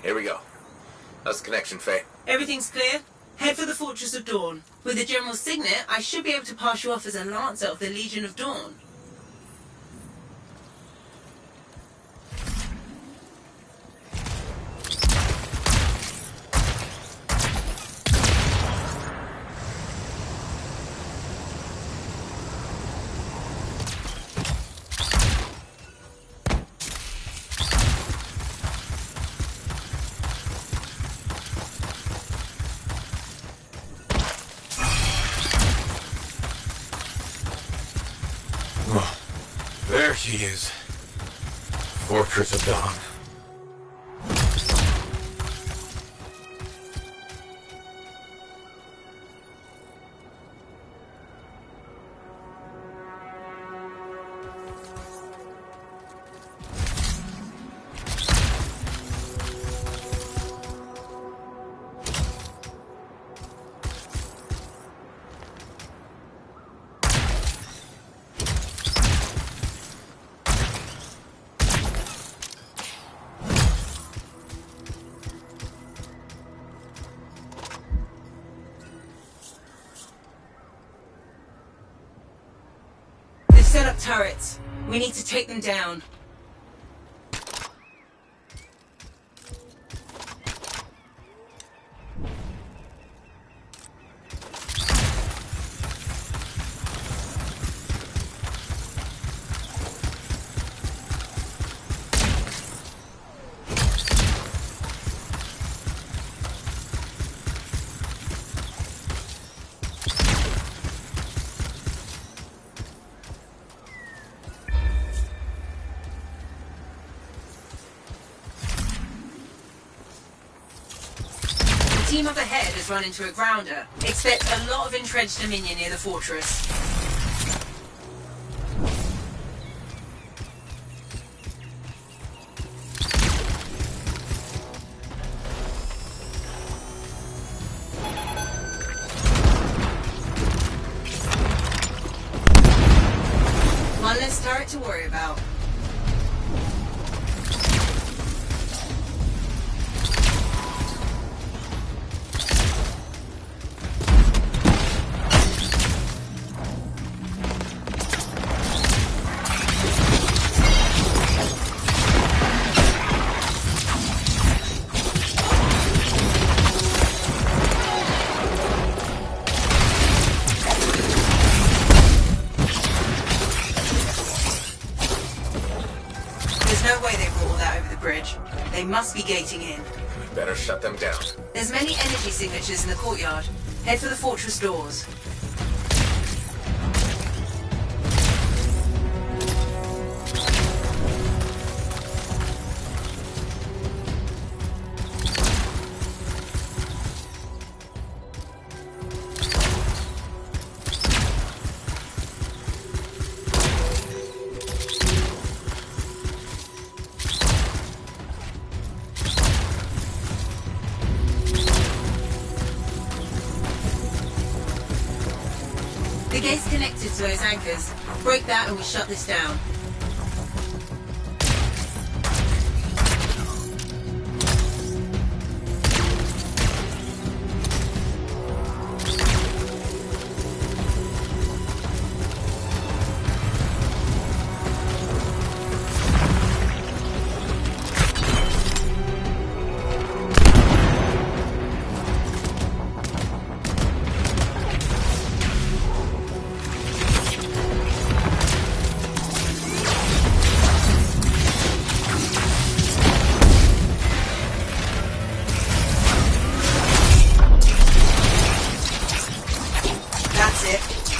Here we go. How's the connection, Faye? Everything's clear. Head for the Fortress of Dawn. With the General's signet, I should be able to pass you off as a Lancer of the Legion of Dawn. There she is. Fortress of Dawn. Set up turrets. We need to take them down. The team up ahead has run into a grounder. Expect a lot of entrenched Dominion near the fortress. One less turret to worry about. No way they brought all that over the bridge. They must be gating in. We better shut them down. There's many energy signatures in the courtyard. Head for the fortress doors. The gate's connected to those anchors. Break that and we shut this down.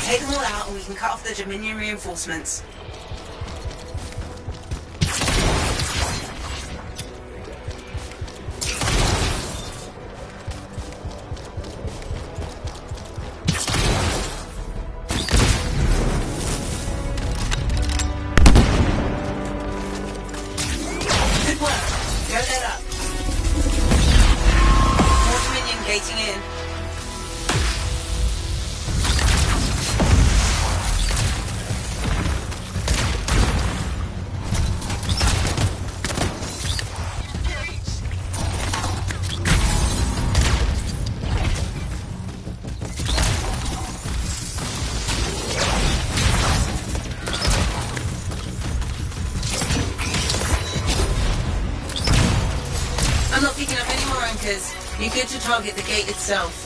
Take them all out and we can cut off the Dominion reinforcements. Good work. Go that up. More Dominion gating in. power anchors. You're good to target the gate itself.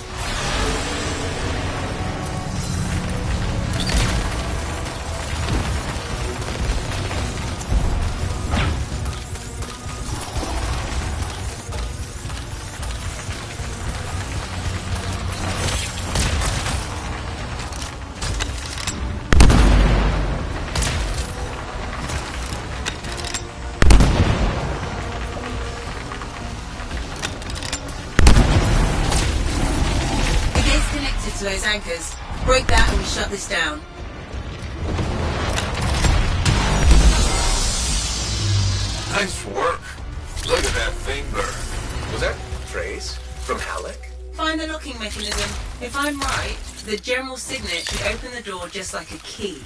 To those anchors. Break that and we shut this down. Nice work. Look at that thing burn. Was that Trace from Halleck? Find the locking mechanism. If I'm right, the general signet should open the door just like a key.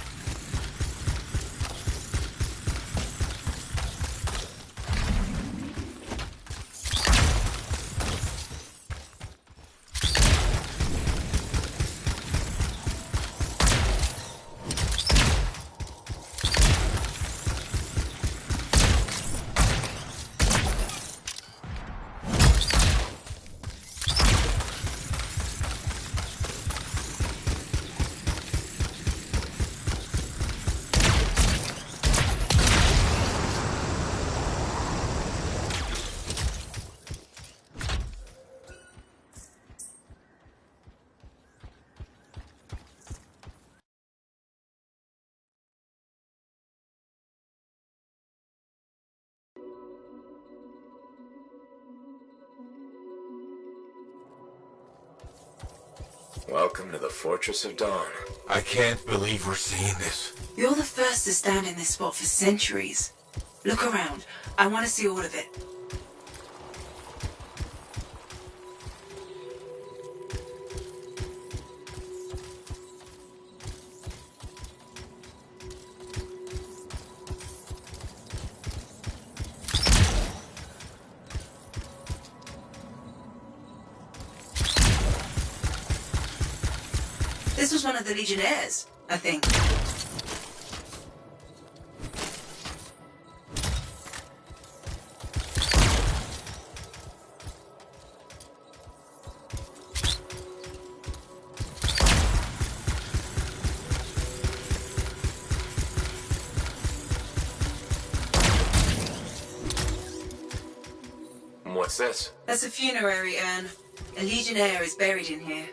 Welcome to the Fortress of Dawn. I can't believe we're seeing this. You're the first to stand in this spot for centuries. Look around. I want to see all of it. This was one of the Legionnaires, I think. What's this? That's a funerary urn. A Legionnaire is buried in here.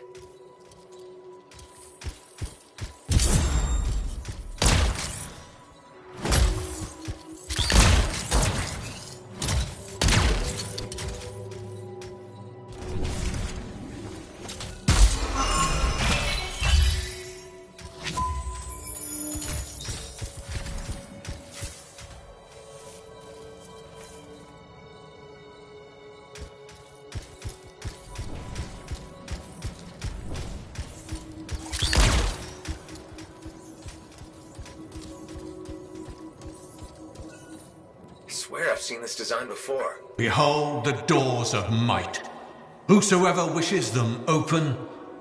I swear I've seen this design before. Behold the doors of might. Whosoever wishes them open,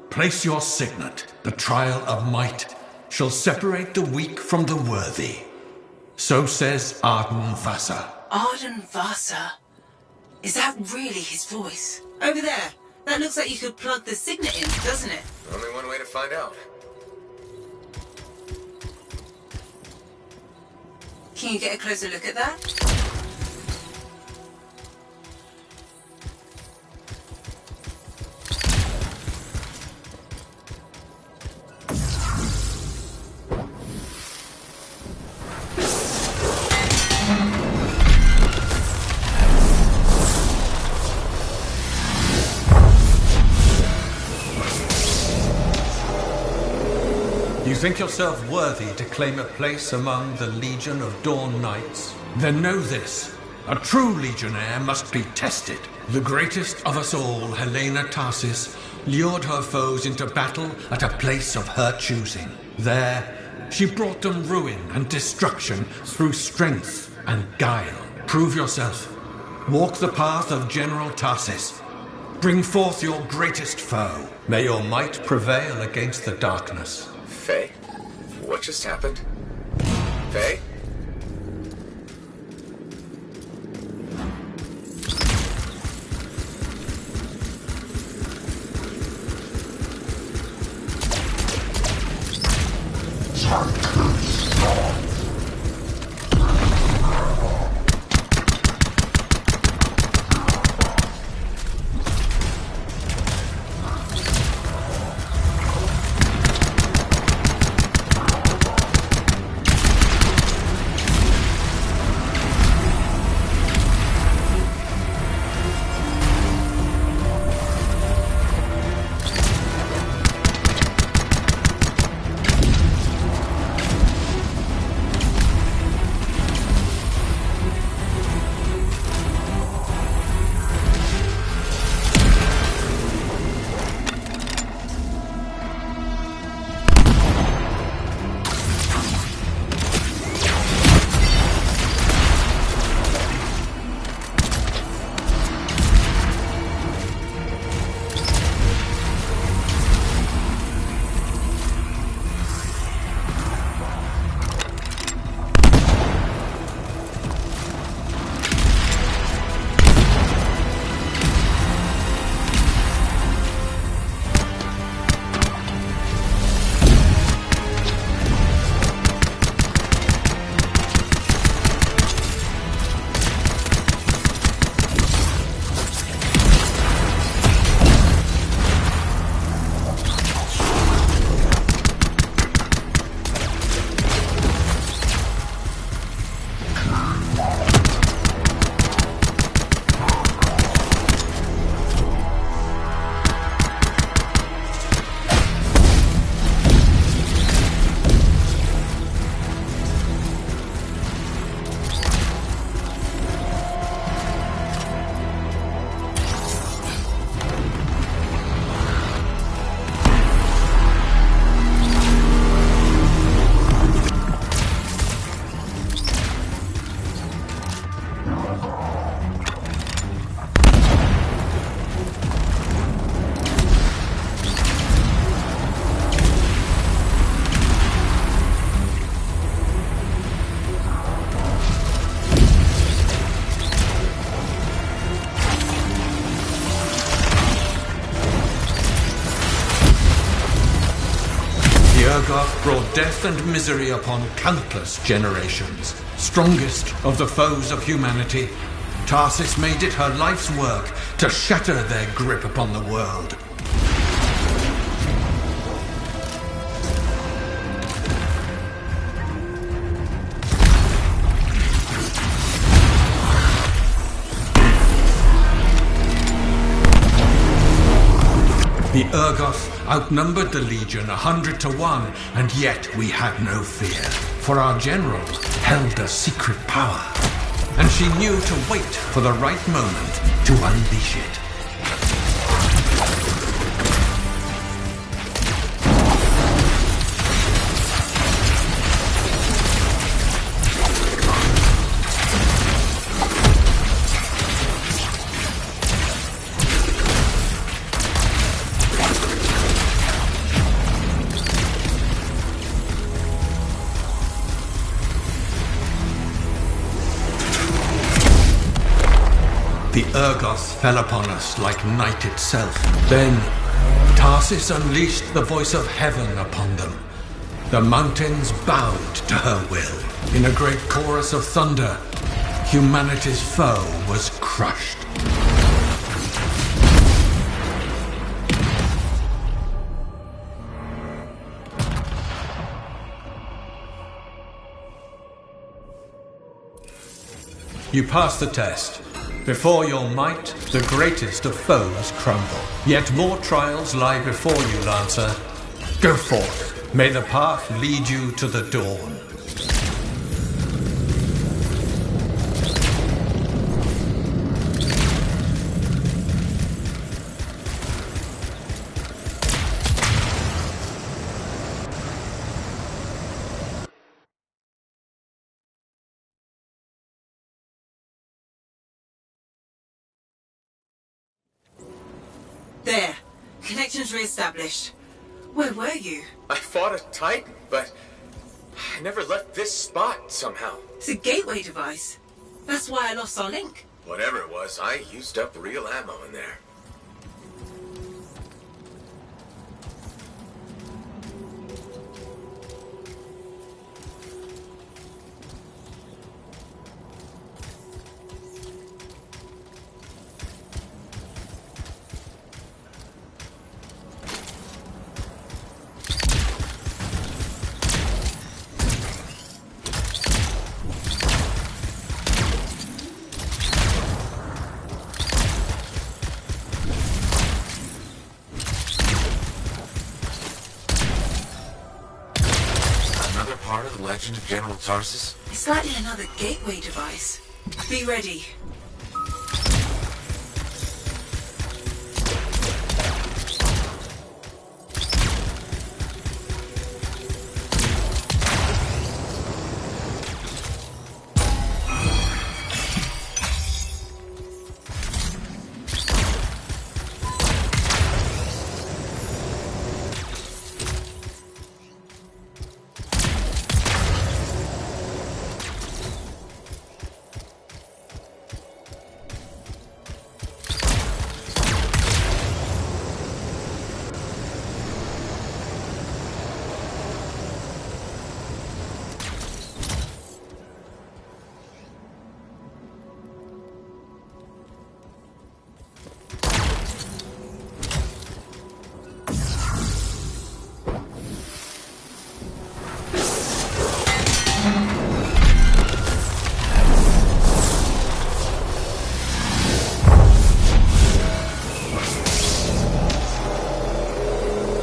place your signet. The trial of might shall separate the weak from the worthy. So says Arden Vasa. Arden Vasa? Is that really his voice? Over there. That looks like you could plug the signet in, doesn't it? Only one way to find out. Can you get a closer look at that? You think yourself worthy to claim a place among the Legion of Dawn Knights? Then know this. A true Legionnaire must be tested. The greatest of us all, Helena Tarsis, lured her foes into battle at a place of her choosing. There, she brought them ruin and destruction through strength and guile. Prove yourself. Walk the path of General Tarsis. Bring forth your greatest foe. May your might prevail against the darkness. Faye? What just happened? Faye? Urgoth brought death and misery upon countless generations. Strongest of the foes of humanity, Tarsis made it her life's work to shatter their grip upon the world. The Urgoth outnumbered the Legion 100 to 1, and yet we had no fear, for our general held a secret power, and she knew to wait for the right moment to unleash it. The Urgoth fell upon us like night itself. Then, Tarsis unleashed the voice of heaven upon them. The mountains bowed to her will. In a great chorus of thunder, humanity's foe was crushed. You passed the test. Before your might, the greatest of foes crumble. Yet more trials lie before you, Lancer. Go forth. May the path lead you to the dawn. There. Connections re-established. Where were you? I fought a Titan, but I never left this spot somehow. It's a gateway device. That's why I lost our link. Whatever it was, I used up real ammo in there. Part of the legend of General Tarsis? It's likely another gateway device. Be ready.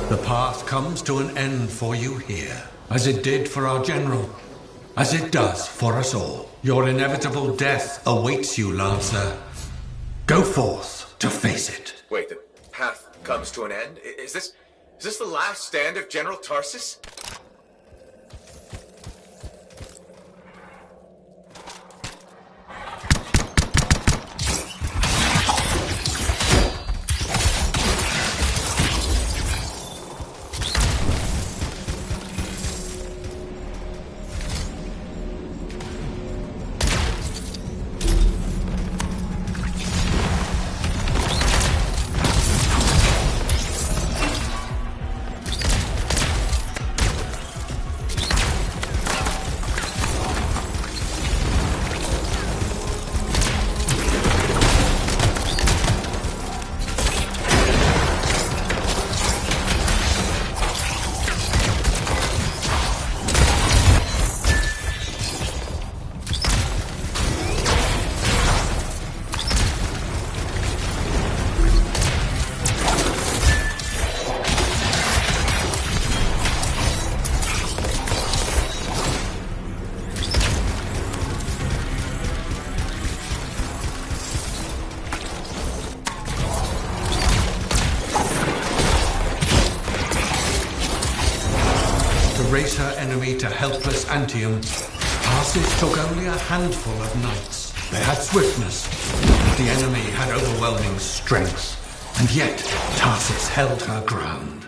The path comes to an end for you here, as it did for our general, as it does for us all. Your inevitable death awaits you, Lancer. Go forth to face it. Wait, the path comes to an end? Is this the last stand of General Tarsis? raise her enemy to helpless Anthem, Tarsis took only a handful of knights. They had swiftness, but the enemy had overwhelming strength. And yet, Tarsis held her ground.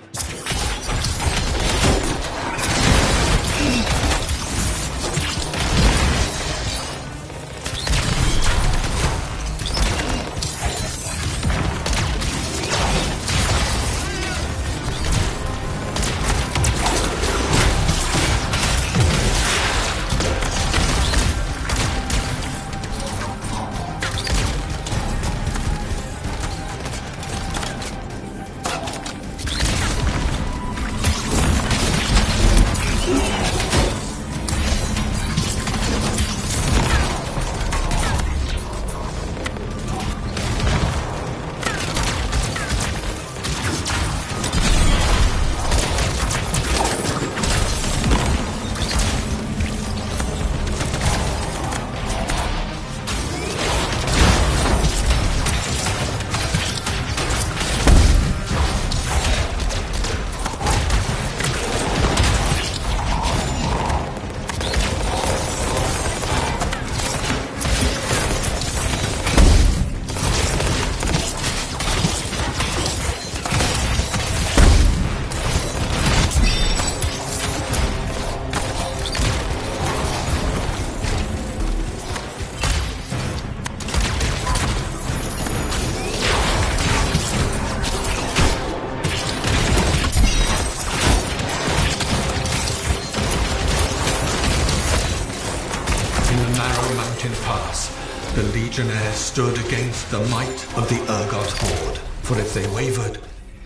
The Legionnaires stood against the might of the Urgot horde. For if they wavered,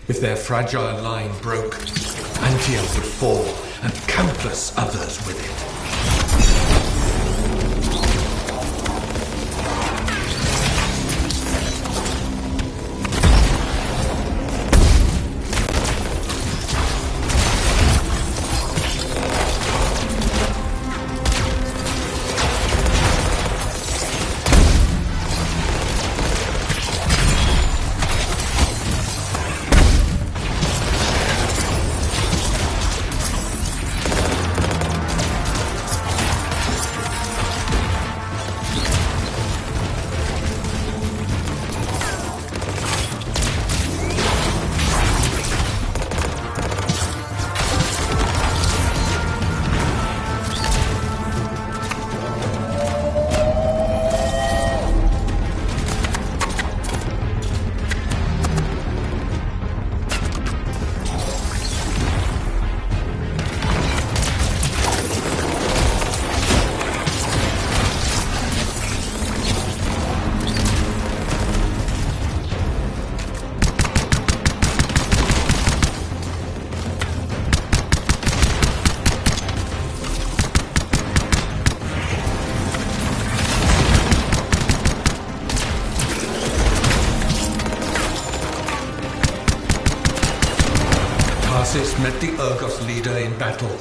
if their fragile line broke, Anthem would fall, and countless others with it. Tarsis met the Urgot leader in battle,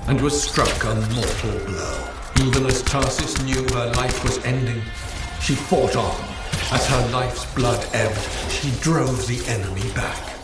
and was struck a mortal blow. Even as Tarsis knew her life was ending, she fought on. As her life's blood ebbed, she drove the enemy back.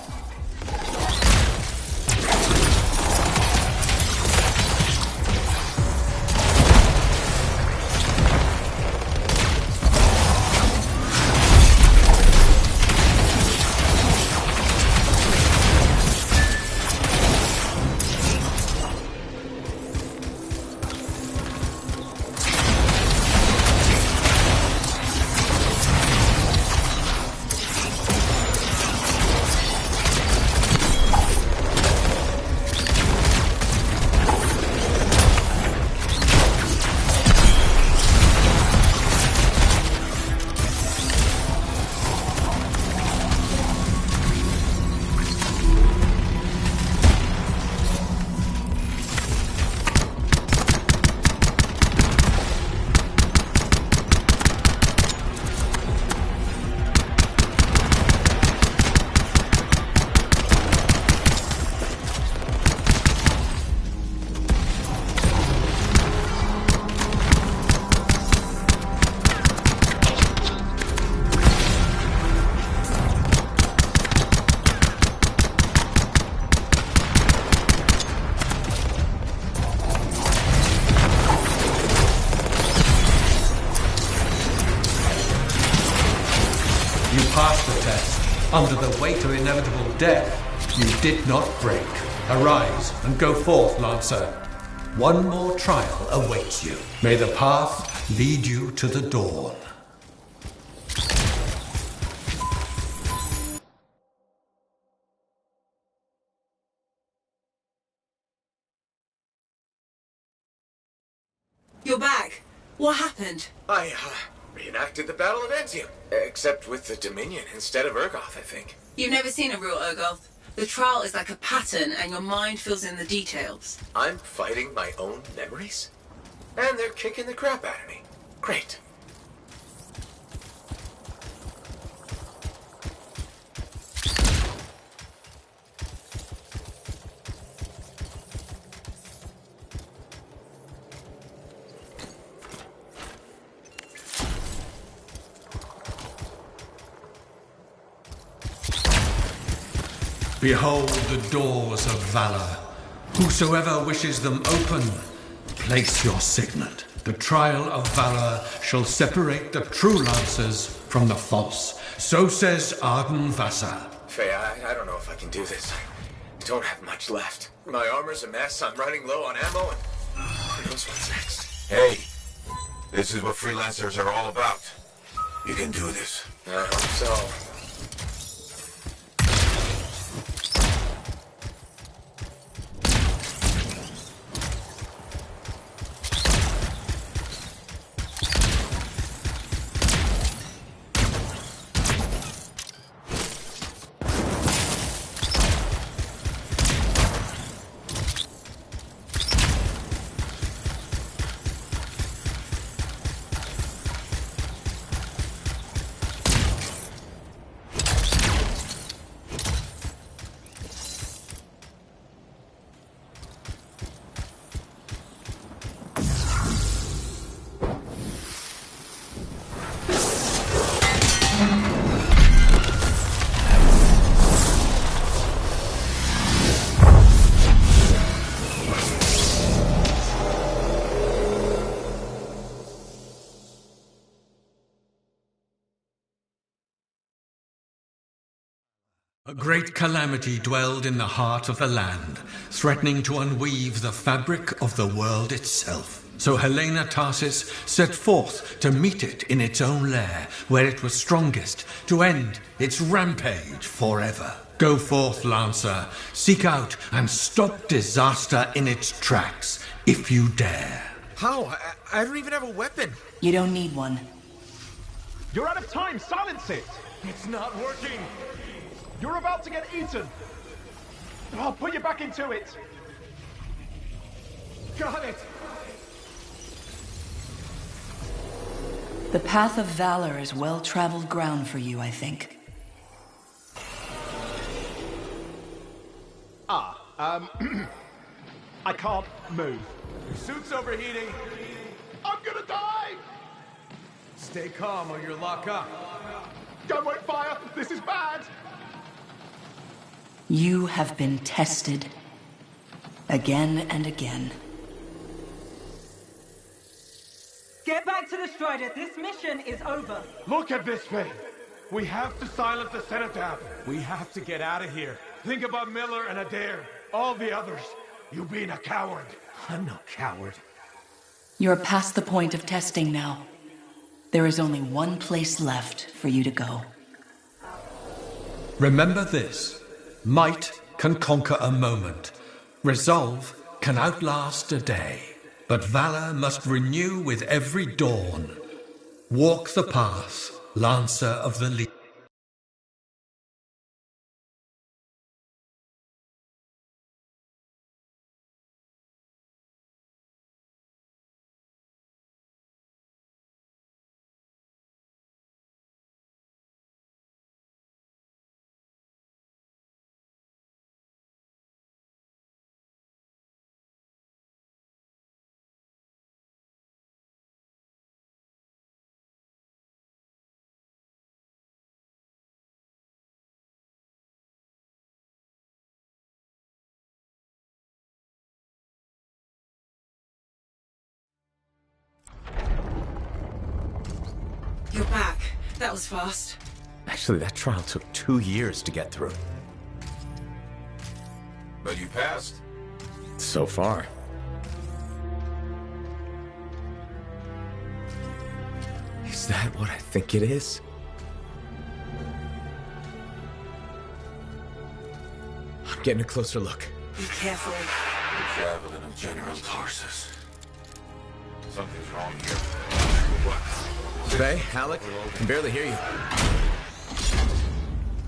Under the weight of inevitable death, you did not break. Arise and go forth, Lancer. One more trial awaits you. May the path lead you to the dawn. You're back. What happened? I, reenacted the Battle of Anthem. Except with the Dominion instead of Urgoth, I think. You've never seen a real Urgoth. The trial is like a pattern, and your mind fills in the details. I'm fighting my own memories? And they're kicking the crap out of me. Great. Behold the doors of valor. Whosoever wishes them open, place your signet. The trial of valor shall separate the true lancers from the false. So says Arden Vassar. Faye, I don't know if I can do this. I don't have much left. My armor's a mess, I'm running low on ammo, and who knows what's next. Hey, this is what freelancers are all about. You can do this. I hope so. A great calamity dwelled in the heart of the land, threatening to unweave the fabric of the world itself. So Helena Tarsis set forth to meet it in its own lair, where it was strongest, to end its rampage forever. Go forth, Lancer, seek out and stop disaster in its tracks, if you dare. How? I don't even have a weapon. You don't need one. You're out of time! Silence it! It's not working! You're about to get eaten! I'll put you back into it! Got it! The path of valor is well-traveled ground for you, I think. I can't move. Your suit's overheating. I'm gonna die! Stay calm or you'll lock up. Don't wait fire! This is bad! You have been tested. Again and again. Get back to the Strider. This mission is over. Look at this thing! We have to silence the Cenotaph. We have to get out of here. Think about Miller and Adair. All the others. You being a coward. I'm no coward. You're past the point of testing now. There is only one place left for you to go. Remember this. Might can conquer a moment. Resolve can outlast a day. But valor must renew with every dawn. Walk the path, Lancer of the Legion. You're back. That was fast. Actually, that trial took 2 years to get through. But you passed. So far. Is that what I think it is? I'm getting a closer look. Be careful. The javelin of General Tarsus. Something's wrong here. What? Faye, Alec, I can barely hear you.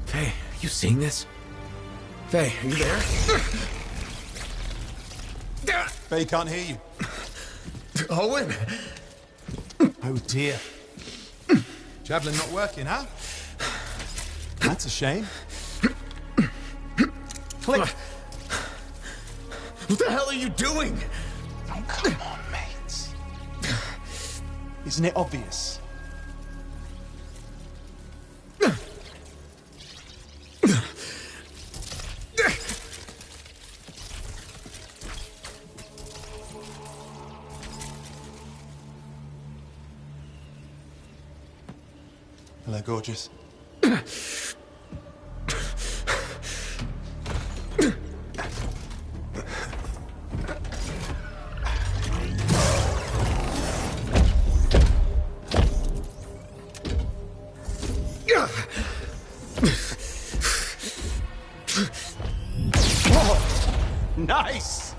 Faye, you seeing this? Faye, are you there? Faye can't hear you. Owen! Oh dear. Javelin not working, huh? That's a shame. Click. What the hell are you doing? Oh, come on, mate. Isn't it obvious? Hello, gorgeous. Nice!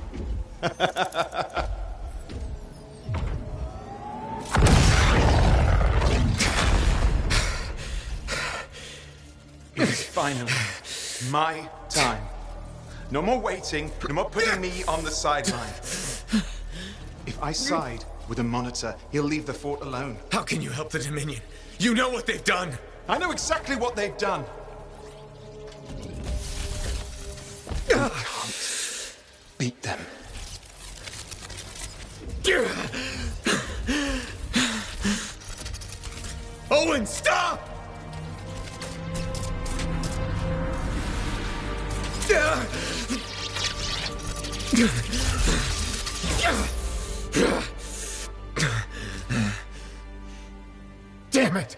It's finally my time. No more waiting, no more putting me on the sideline. If I side with a monitor, he'll leave the fort alone. How can you help the Dominion? You know what they've done! I know exactly what they've done. We can't beat them. Owen, stop! Damn it!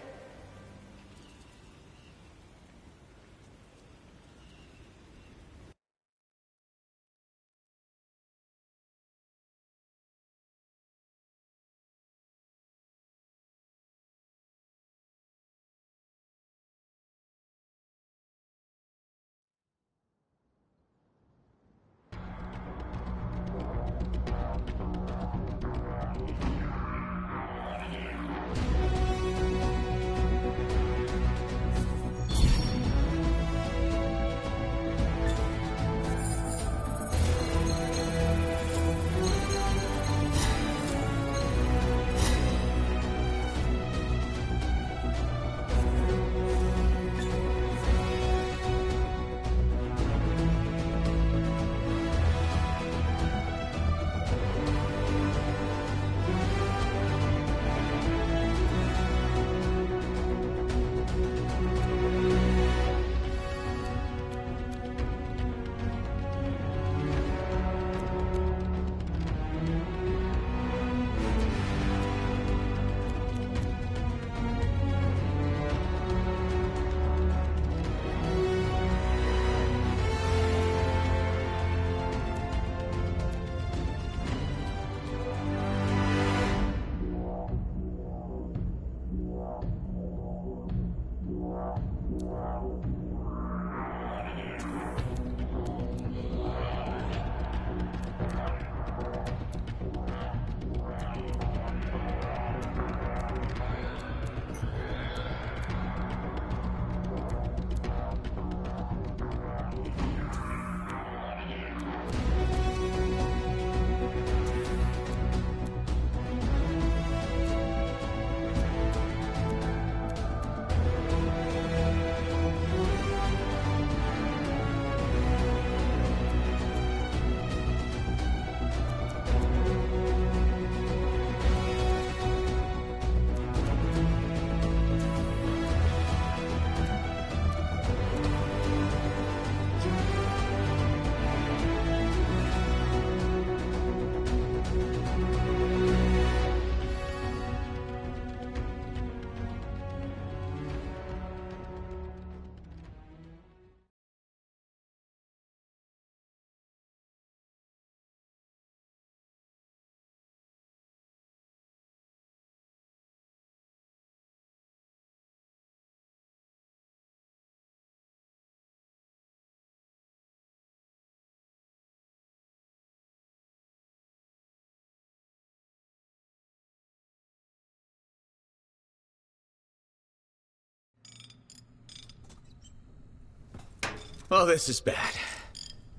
Oh, this is bad.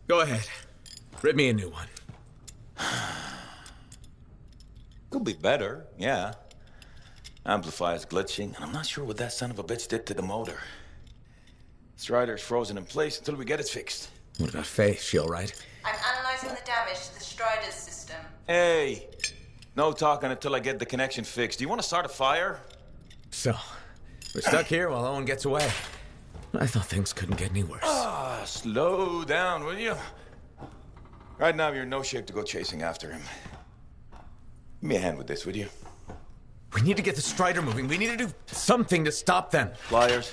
Go ahead. Rip me a new one. Could be better, yeah. Amplifier's glitching, and I'm not sure what that son of a bitch did to the motor. Strider's frozen in place until we get it fixed. What about Faith? She all right? I'm analyzing the damage to the Strider's system. Hey, no talking until I get the connection fixed. Do you want to start a fire? So, we're stuck here while Owen gets away. I thought things couldn't get any worse. Ah, slow down, will you? Right now, you're in no shape to go chasing after him. Give me a hand with this, would you? We need to get the Strider moving. We need to do something to stop them. Flyers.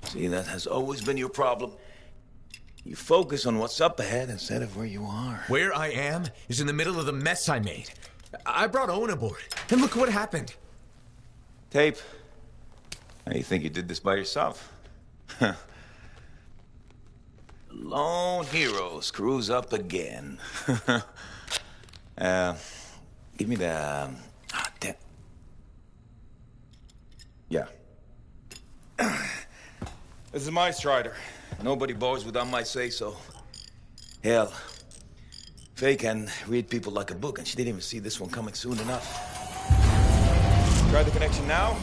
See, that has always been your problem. You focus on what's up ahead instead of where you are. Where I am is in the middle of the mess I made. I brought Owen aboard, and look what happened. Tape. Now, you think you did this by yourself? Lone hero screws up again. Give me the... damn. Yeah. This is my Strider. Nobody boards without my say-so. Hell, Faye can read people like a book, and she didn't even see this one coming soon enough. Try the connection now.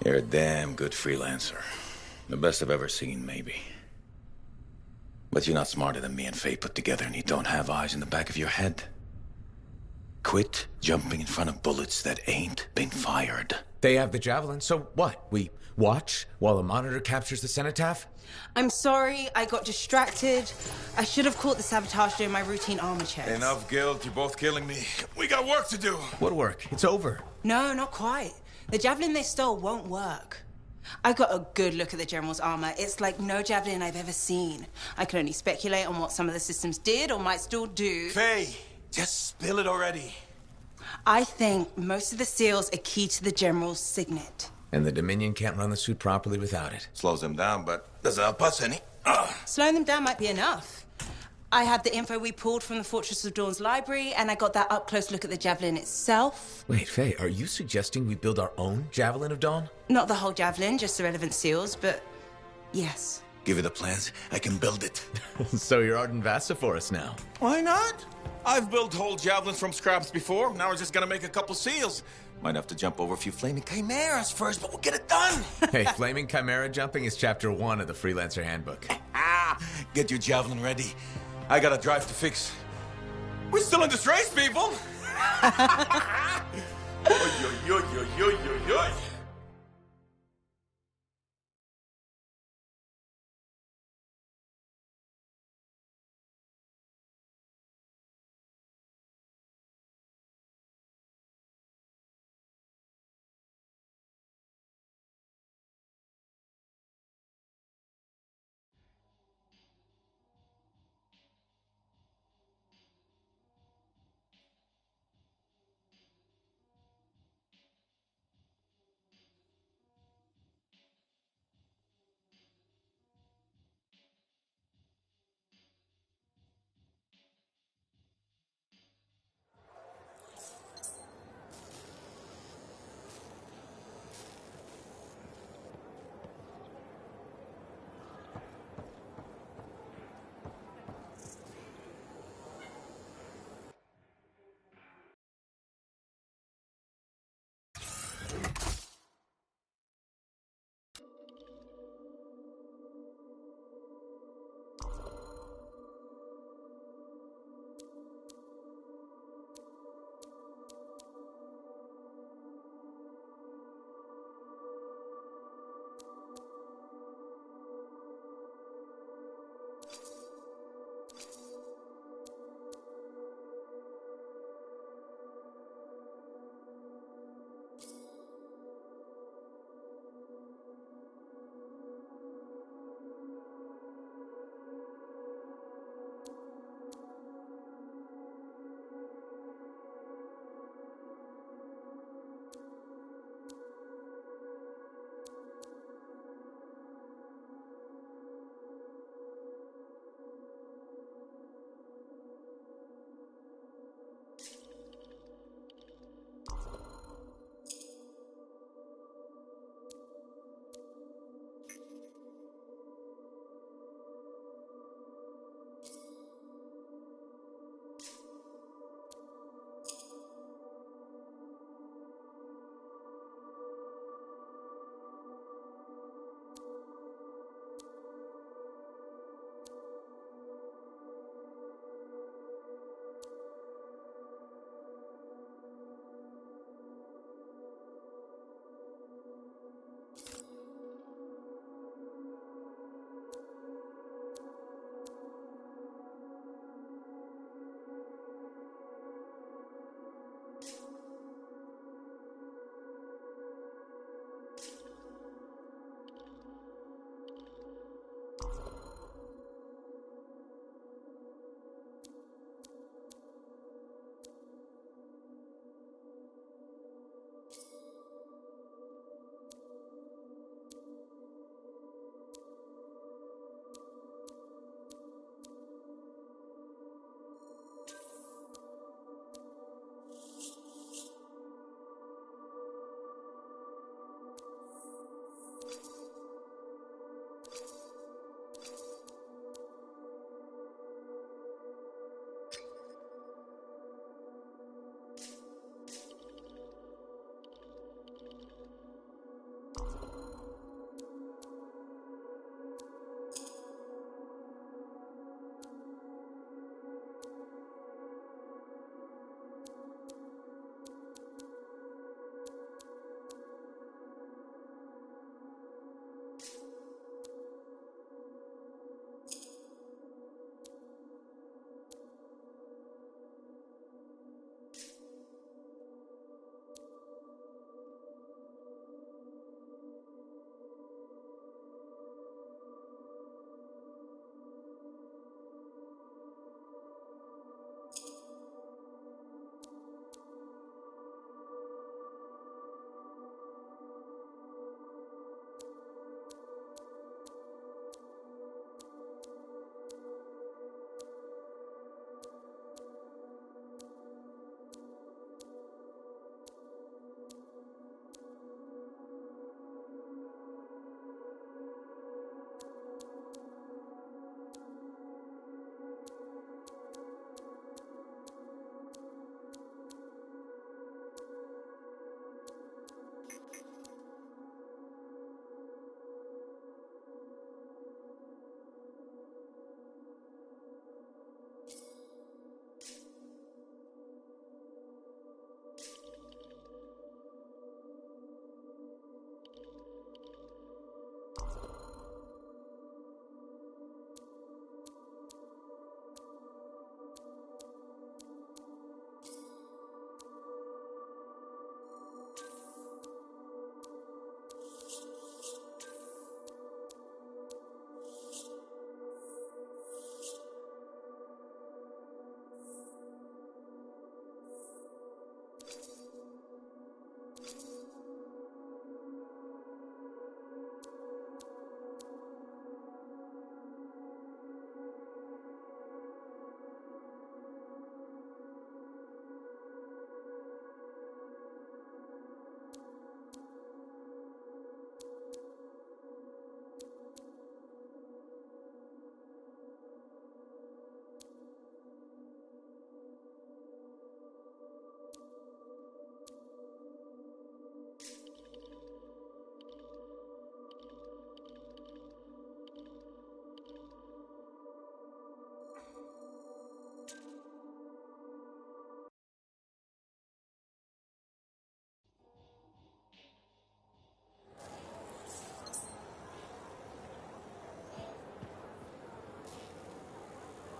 You're a damn good freelancer. The best I've ever seen, maybe. But you're not smarter than me and Faye put together, and you don't have eyes in the back of your head. Quit jumping in front of bullets that ain't been fired. They have the Javelin, so what? We watch while the monitor captures the cenotaph? I'm sorry, I got distracted. I should have caught the sabotage during my routine armor checks. Enough guilt, you're both killing me. We got work to do. What work? It's over. No, not quite. The Javelin they stole won't work. I got a good look at the General's armor. It's like no Javelin I've ever seen. I can only speculate on what some of the systems did or might still do. Faye, just spill it already. I think most of the seals are key to the General's signet. And the Dominion can't run the suit properly without it. Slows them down, but doesn't help us any. Slowing them down might be enough. I have the info we pulled from the Fortress of Dawn's library, and I got that up-close look at the Javelin itself. Wait, Faye, are you suggesting we build our own Javelin of Dawn? Not the whole Javelin, just the relevant seals, but yes. Give me the plans, I can build it. So you're Arden Vassa for us now. Why not? I've built whole Javelins from scraps before. Now we're just gonna make a couple seals. Might have to jump over a few flaming chimeras first, but we'll get it done. Hey, flaming chimera jumping is chapter 1 of the Freelancer Handbook. Get your Javelin ready. I got a drive to fix. We're still in this race, people! Oy, oy, oy, oy, oy, oy, oy.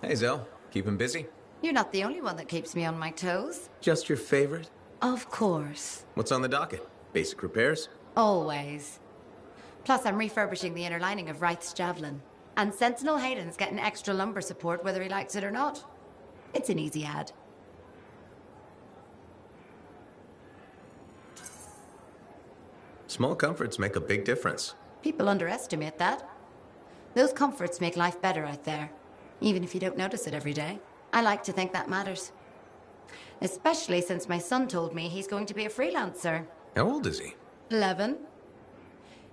Hey, Zell. Keeping busy? You're not the only one that keeps me on my toes. Just your favorite? Of course. What's on the docket? Basic repairs? Always. Plus, I'm refurbishing the inner lining of Wraith's Javelin. And Sentinel Hayden's getting extra lumbar support whether he likes it or not. It's an easy ad. Small comforts make a big difference. People underestimate that. Those comforts make life better out there, even if you don't notice it every day. I like to think that matters. Especially since my son told me he's going to be a freelancer. How old is he? 11.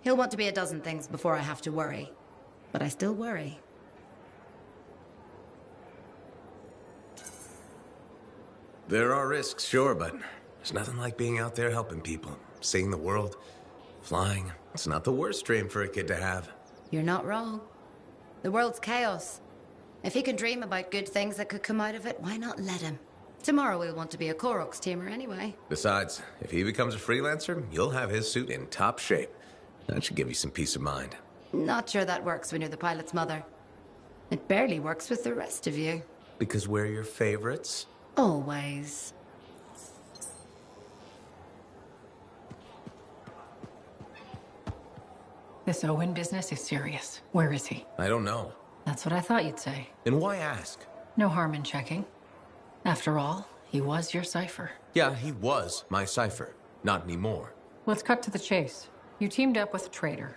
He'll want to be a dozen things before I have to worry. But I still worry. There are risks, sure, but there's nothing like being out there helping people, seeing the world, flying. It's not the worst dream for a kid to have. You're not wrong. The world's chaos. If he can dream about good things that could come out of it, why not let him? Tomorrow we'll want to be a Koroks teamer anyway. Besides, if he becomes a freelancer, you'll have his suit in top shape. That should give you some peace of mind. Not sure that works when you're the pilot's mother. It barely works with the rest of you. Because we're your favorites? Always. This Owen business is serious. Where is he? I don't know. That's what I thought you'd say. And why ask? No harm in checking. After all, he was your cipher. Yeah, he was my cipher. Not anymore. Let's cut to the chase. You teamed up with a traitor.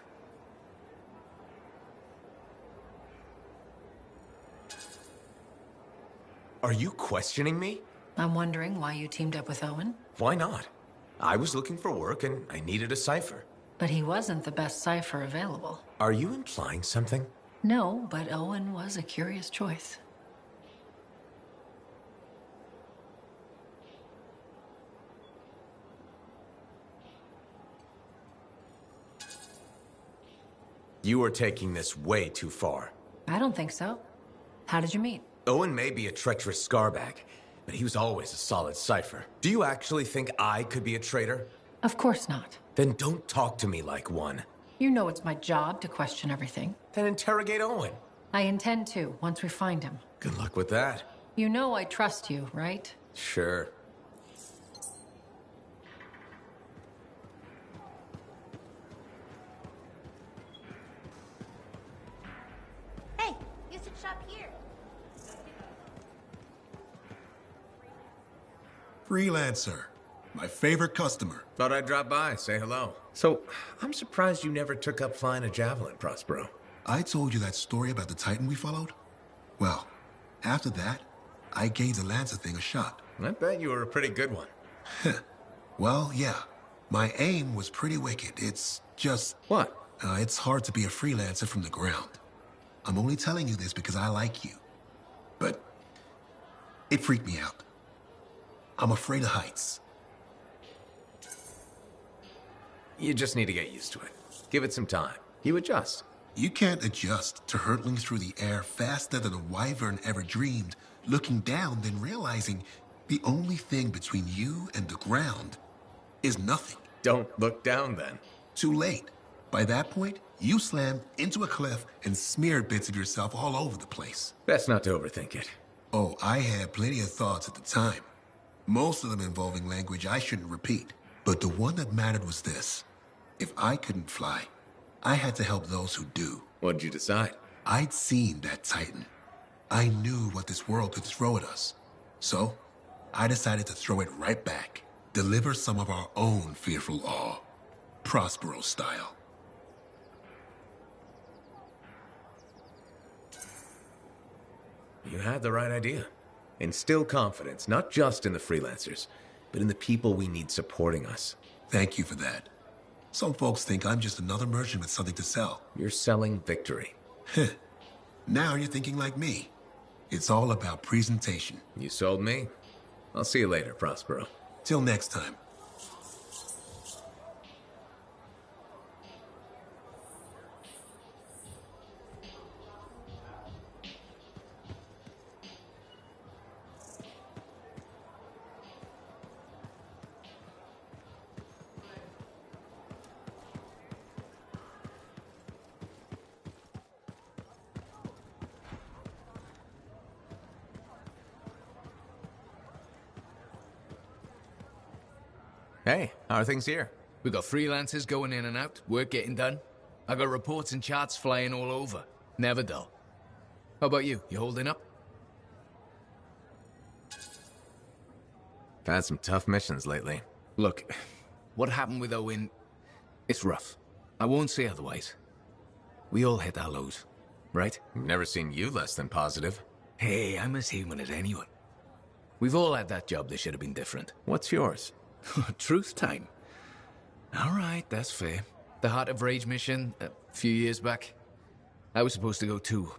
Are you questioning me? I'm wondering why you teamed up with Owen. Why not? I was looking for work and I needed a cipher. But he wasn't the best cipher available. Are you implying something? No, but Owen was a curious choice. You are taking this way too far. I don't think so. How did you meet? Owen may be a treacherous scarbag, but he was always a solid cipher. Do you actually think I could be a traitor? Of course not. Then don't talk to me like one. You know it's my job to question everything. Then interrogate Owen. I intend to, once we find him. Good luck with that. You know I trust you, right? Sure. Hey, you should shop here. Freelancer. My favorite customer. Thought I'd drop by, say hello. So, I'm surprised you never took up flying a javelin, Prospero. I told you that story about the Titan we followed? Well, after that, I gave the Lancer thing a shot. I bet you were a pretty good one. Well, yeah. My aim was pretty wicked. It's just... What? It's hard to be a freelancer from the ground. I'm only telling you this because I like you. But it freaked me out. I'm afraid of heights. You just need to get used to it. Give it some time. You adjust. You can't adjust to hurtling through the air faster than a wyvern ever dreamed, looking down, then realizing the only thing between you and the ground is nothing. Don't look down, then. Too late. By that point, you slammed into a cliff and smeared bits of yourself all over the place. Best not to overthink it. Oh, I had plenty of thoughts at the time. Most of them involving language I shouldn't repeat. But the one that mattered was this. If I couldn't fly, I had to help those who do. What'd you decide? I'd seen that Titan. I knew what this world could throw at us. So, I decided to throw it right back. Deliver some of our own fearful awe. Prospero style. You had the right idea. Instill confidence, not just in the freelancers, but in the people we need supporting us. Thank you for that. Some folks think I'm just another merchant with something to sell. You're selling victory. Now you're thinking like me. It's all about presentation. You sold me. I'll see you later, Prospero. Till next time. Hey, how are things here? We got freelancers going in and out, work getting done. I got reports and charts flying all over. Never dull. How about you? You holding up? I've had some tough missions lately. Look, what happened with Owen, it's rough. I won't say otherwise. We all hit our lows, right? Never seen you less than positive. Hey, I'm as human as anyone. We've all had that job that should have been different. What's yours? Truth time. All right, that's fair. The Heart of Rage mission, a few years back. I was supposed to go too.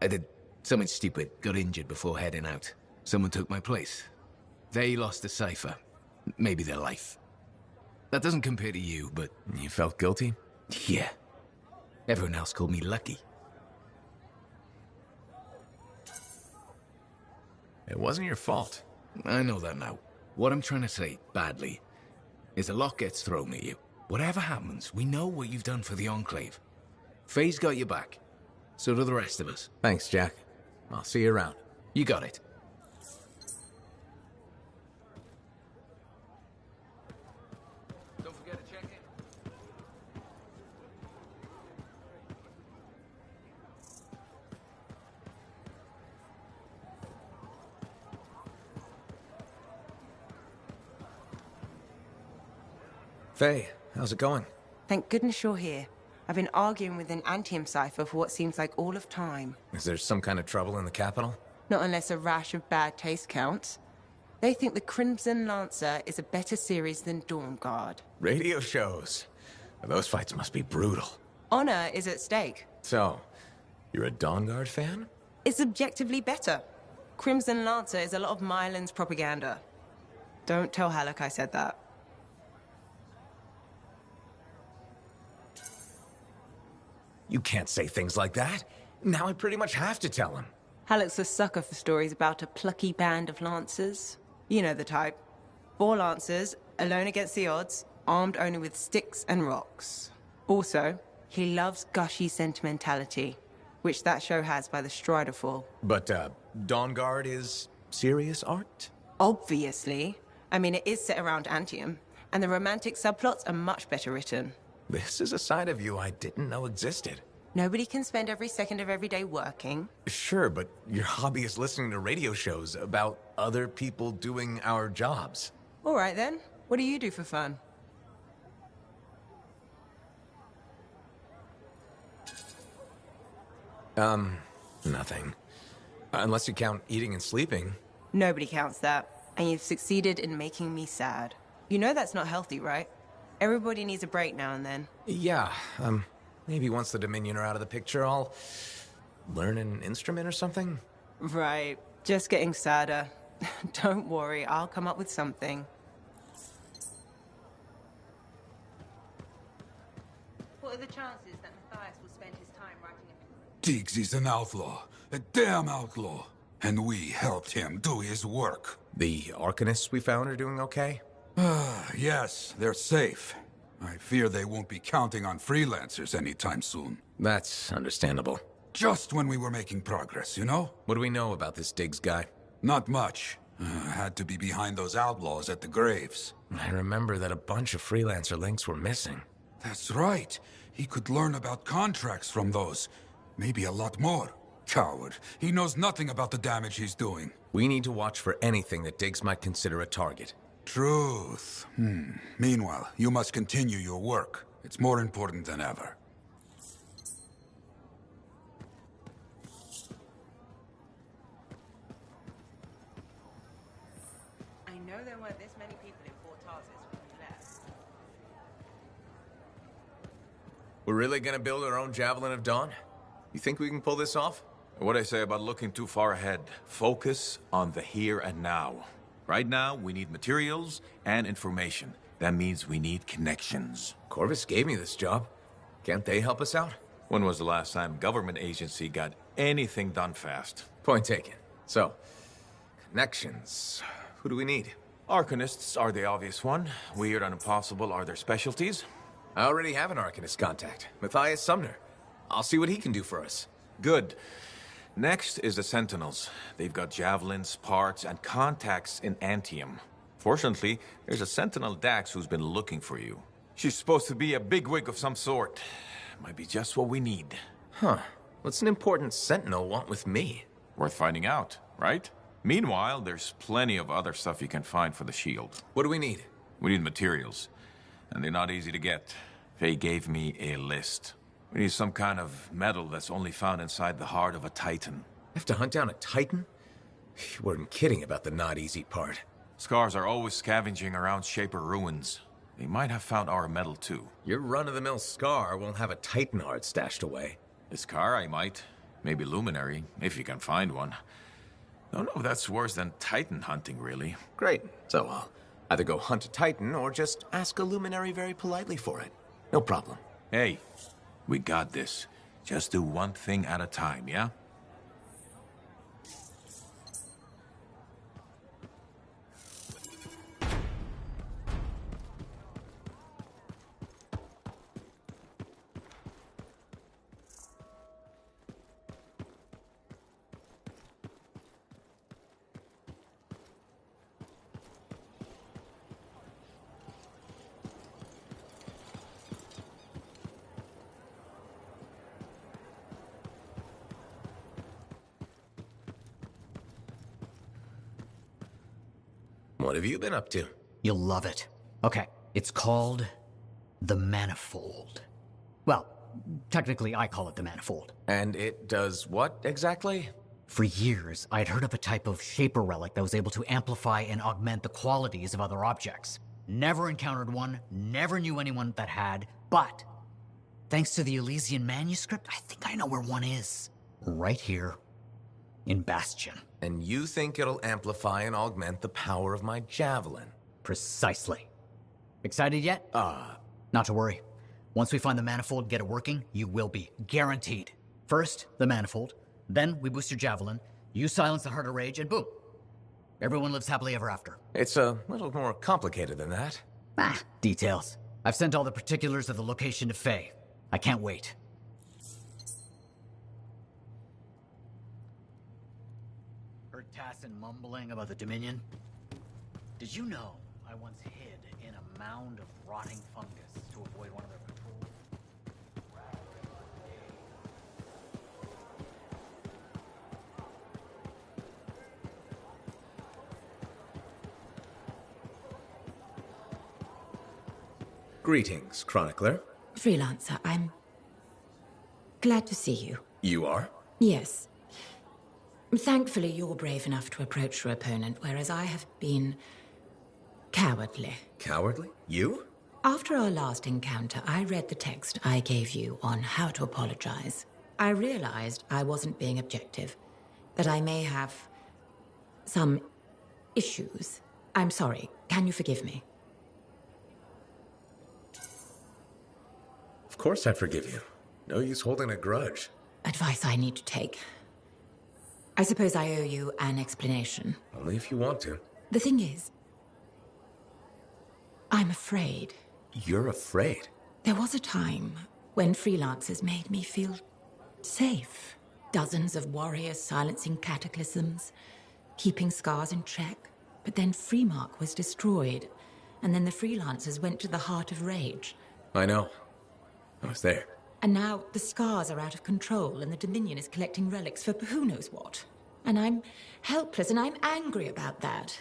I did something stupid, got injured before heading out. Someone took my place. They lost the cipher. Maybe their life. That doesn't compare to you, but... You felt guilty? Yeah. Everyone else called me lucky. It wasn't your fault. I know that now. What I'm trying to say, badly, is a lot gets thrown at you. Whatever happens, we know what you've done for the Enclave. Faye's got your back. So do the rest of us. Thanks, Jack. I'll see you around. You got it. Don't forget to check in. Faye, how's it going? Thank goodness you're here. I've been arguing with an Anthem cipher for what seems like all of time. Is there some kind of trouble in the capital? Not unless a rash of bad taste counts. They think the Crimson Lancer is a better series than Dawn Guard. Radio shows. Those fights must be brutal. Honor is at stake. So, you're a Dawn Guard fan? It's objectively better. Crimson Lancer is a lot of Mylan's propaganda. Don't tell Halleck I said that. You can't say things like that. Now I pretty much have to tell him. Halleck's a sucker for stories about a plucky band of lancers. You know the type. 4 lancers, alone against the odds, armed only with sticks and rocks. Also, he loves gushy sentimentality, which that show has by the Strider Fall. But, Dawn Guard is serious art? Obviously. I mean, it is set around Anthem, and the romantic subplots are much better written. This is a side of you I didn't know existed. Nobody can spend every second of every day working. Sure, but your hobby is listening to radio shows about other people doing our jobs. All right, then. What do you do for fun? Nothing. Unless you count eating and sleeping. Nobody counts that. And you've succeeded in making me sad. You know that's not healthy, right? Everybody needs a break now and then. Yeah, maybe once the Dominion are out of the picture, I'll learn an instrument or something? Right. Just getting sadder. Don't worry, I'll come up with something. What are the chances that Matthias will spend his time writing a... Diggs is an outlaw. A damn outlaw. And we helped him do his work. The Arcanists we found are doing okay? Yes, they're safe. I fear they won't be counting on freelancers anytime soon. That's understandable. Just when we were making progress, you know? What do we know about this Diggs guy? Not much. Had to be behind those outlaws at the graves. I remember that a bunch of freelancer links were missing. That's right. He could learn about contracts from those. Maybe a lot more. Coward. He knows nothing about the damage he's doing. We need to watch for anything that Diggs might consider a target. Truth. Meanwhile, you must continue your work. It's more important than ever. I know there weren't this many people in Fort Tarsis when we left. We're really gonna build our own Javelin of Dawn? You think we can pull this off? What I say about looking too far ahead. Focus on the here and now. Right now, we need materials and information. That means we need connections. Corvus gave me this job. Can't they help us out? When was the last time government agency got anything done fast? Point taken. So, connections. Who do we need? Arcanists are the obvious one. Weird and impossible are their specialties. I already have an Arcanist contact, Matthias Sumner. I'll see what he can do for us. Good. Next is the Sentinels. They've got javelins, parts, and contacts in Anthem. Fortunately, there's a Sentinel Dax who's been looking for you. She's supposed to be a bigwig of some sort. Might be just what we need. Huh. What's an important Sentinel want with me? Worth finding out, right? Meanwhile, there's plenty of other stuff you can find for the shield. What do we need? We need materials. And they're not easy to get. Faye gave me a list. We need some kind of metal that's only found inside the heart of a Titan. Have to hunt down a Titan? You weren't kidding about the not easy part. Scars are always scavenging around Shaper ruins. They might have found our metal too. Your run-of-the-mill Scar won't have a Titan heart stashed away. The Scar I might. Maybe Luminary, if you can find one. Don't know if that's worse than Titan hunting, really. Great. So I'll either go hunt a Titan or just ask a Luminary very politely for it. No problem. Hey, we got this. Just do one thing at a time, yeah? What have you been up to? You'll love it. Okay, it's called the Manifold. Well, technically I call it the Manifold. And it does what exactly? For years, I'd heard of a type of Shaper relic that was able to amplify and augment the qualities of other objects. Never encountered one, never knew anyone that had, but thanks to the Elysian manuscript, I think I know where one is. Right here in Bastion. And you think it'll amplify and augment the power of my javelin? Precisely. Excited yet? Not to worry. Once we find the Manifold and get it working, you will be. Guaranteed. First, the Manifold. Then, we boost your javelin. You silence the Heart of Rage, and boom. Everyone lives happily ever after. It's a little more complicated than that. Details. I've sent all the particulars of the location to Faye. I can't wait. Heard Tassin mumbling about the Dominion? Did you know I once hid in a mound of rotting fungus to avoid one of their patrols? Greetings, Chronicler. Freelancer, I'm glad to see you. You are? Yes. Thankfully, you're brave enough to approach your opponent, whereas I have been cowardly. Cowardly? You? After our last encounter, I read the text I gave you on how to apologize. I realized I wasn't being objective, that I may have some issues. I'm sorry. Can you forgive me? Of course I forgive you. No use holding a grudge. Advice I need to take. I suppose I owe you an explanation. Only if you want to. The thing is, I'm afraid. You're afraid? There was a time when freelancers made me feel safe. Dozens of warriors silencing cataclysms, keeping scars in check. But then Freemark was destroyed, and then the freelancers went to the Heart of Rage. I know. I was there. And now the scars are out of control, and the Dominion is collecting relics for who knows what. And I'm helpless, and I'm angry about that.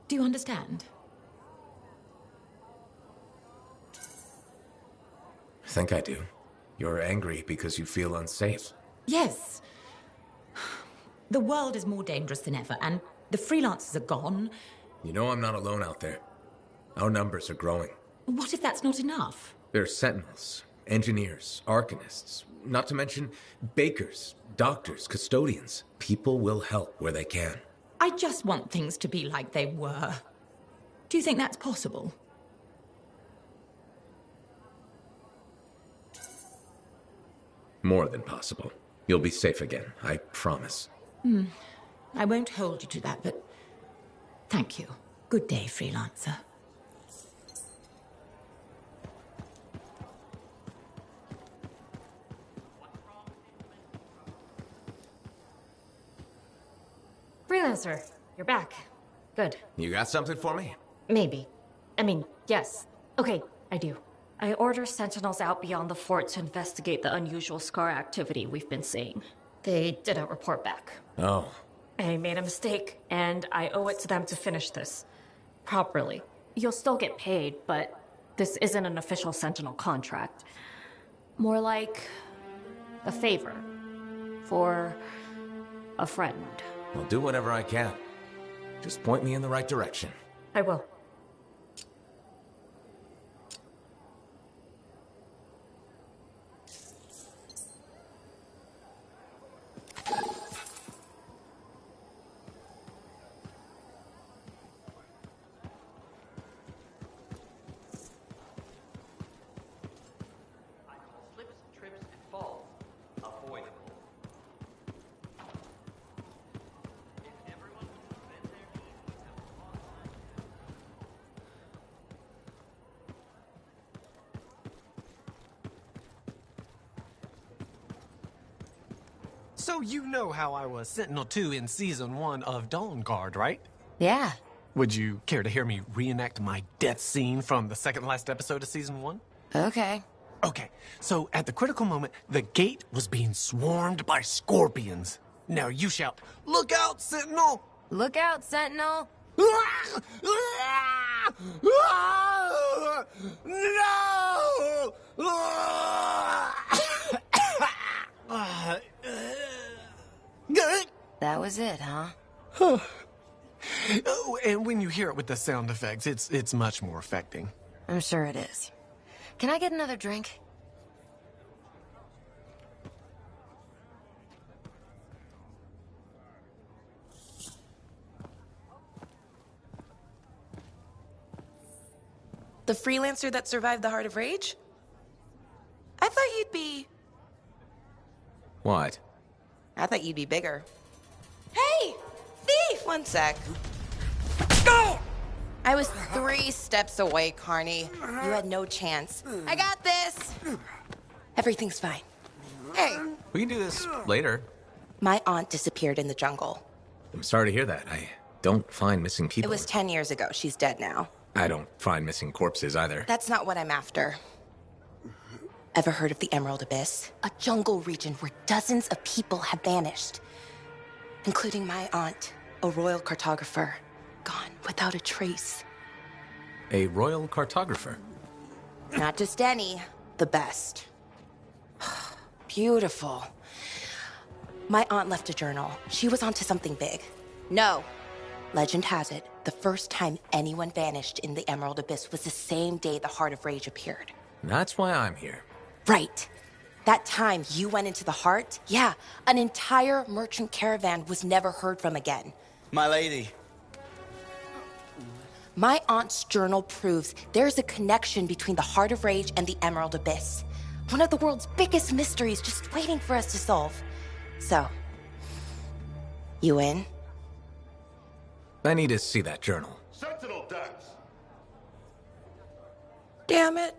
Do you understand? I think I do. You're angry because you feel unsafe. Yes. The world is more dangerous than ever, and the freelancers are gone. You know I'm not alone out there. Our numbers are growing. What if that's not enough? There's sentinels, engineers, arcanists, not to mention bakers, doctors, custodians. People will help where they can. I just want things to be like they were. Do you think that's possible? More than possible. You'll be safe again, I promise. I won't hold you to that, but thank you. Good day, freelancer. Freelancer, you're back. Good. You got something for me? Maybe. I mean, yes. Okay, I do. I order sentinels out beyond the fort to investigate the unusual Scar activity we've been seeing. They didn't report back. Oh. I made a mistake, and I owe it to them to finish this properly. You'll still get paid, but this isn't an official Sentinel contract. More like a favor for a friend. I'll do whatever I can. Just point me in the right direction. I will. So you know how I was Sentinel 2 in Season 1 of Dawn Guard, right? Yeah. Would you care to hear me reenact my death scene from the second last episode of Season 1? Okay. Okay, so at the critical moment, the gate was being swarmed by scorpions. Now you shout, "Look out, Sentinel!" Look out, Sentinel! No! That was it, huh? Oh, and when you hear it with the sound effects, it's much more affecting. I'm sure it is. Can I get another drink? The freelancer that survived the Heart of Rage? I thought you'd be... What? I thought you'd be bigger. Hey! Thief! One sec. Go! I was 3 steps away, Carney. You had no chance. I got this! Everything's fine. Hey! We can do this later. My aunt disappeared in the jungle. I'm sorry to hear that. I don't find missing people. It was 10 years ago. She's dead now. I don't find missing corpses either. That's not what I'm after. Ever heard of the Emerald Abyss? A jungle region where dozens of people have vanished. Including my aunt, a royal cartographer. Gone without a trace. A royal cartographer? Not just any, the best. Beautiful. My aunt left a journal. She was onto something big. No. Legend has it, the first time anyone vanished in the Emerald Abyss was the same day the Heart of Rage appeared. That's why I'm here. Right. That time you went into the Heart, yeah, an entire merchant caravan was never heard from again. My lady. My aunt's journal proves there's a connection between the Heart of Rage and the Emerald Abyss. One of the world's biggest mysteries just waiting for us to solve. So, you in? I need to see that journal. Sentinel Dax! Damn it.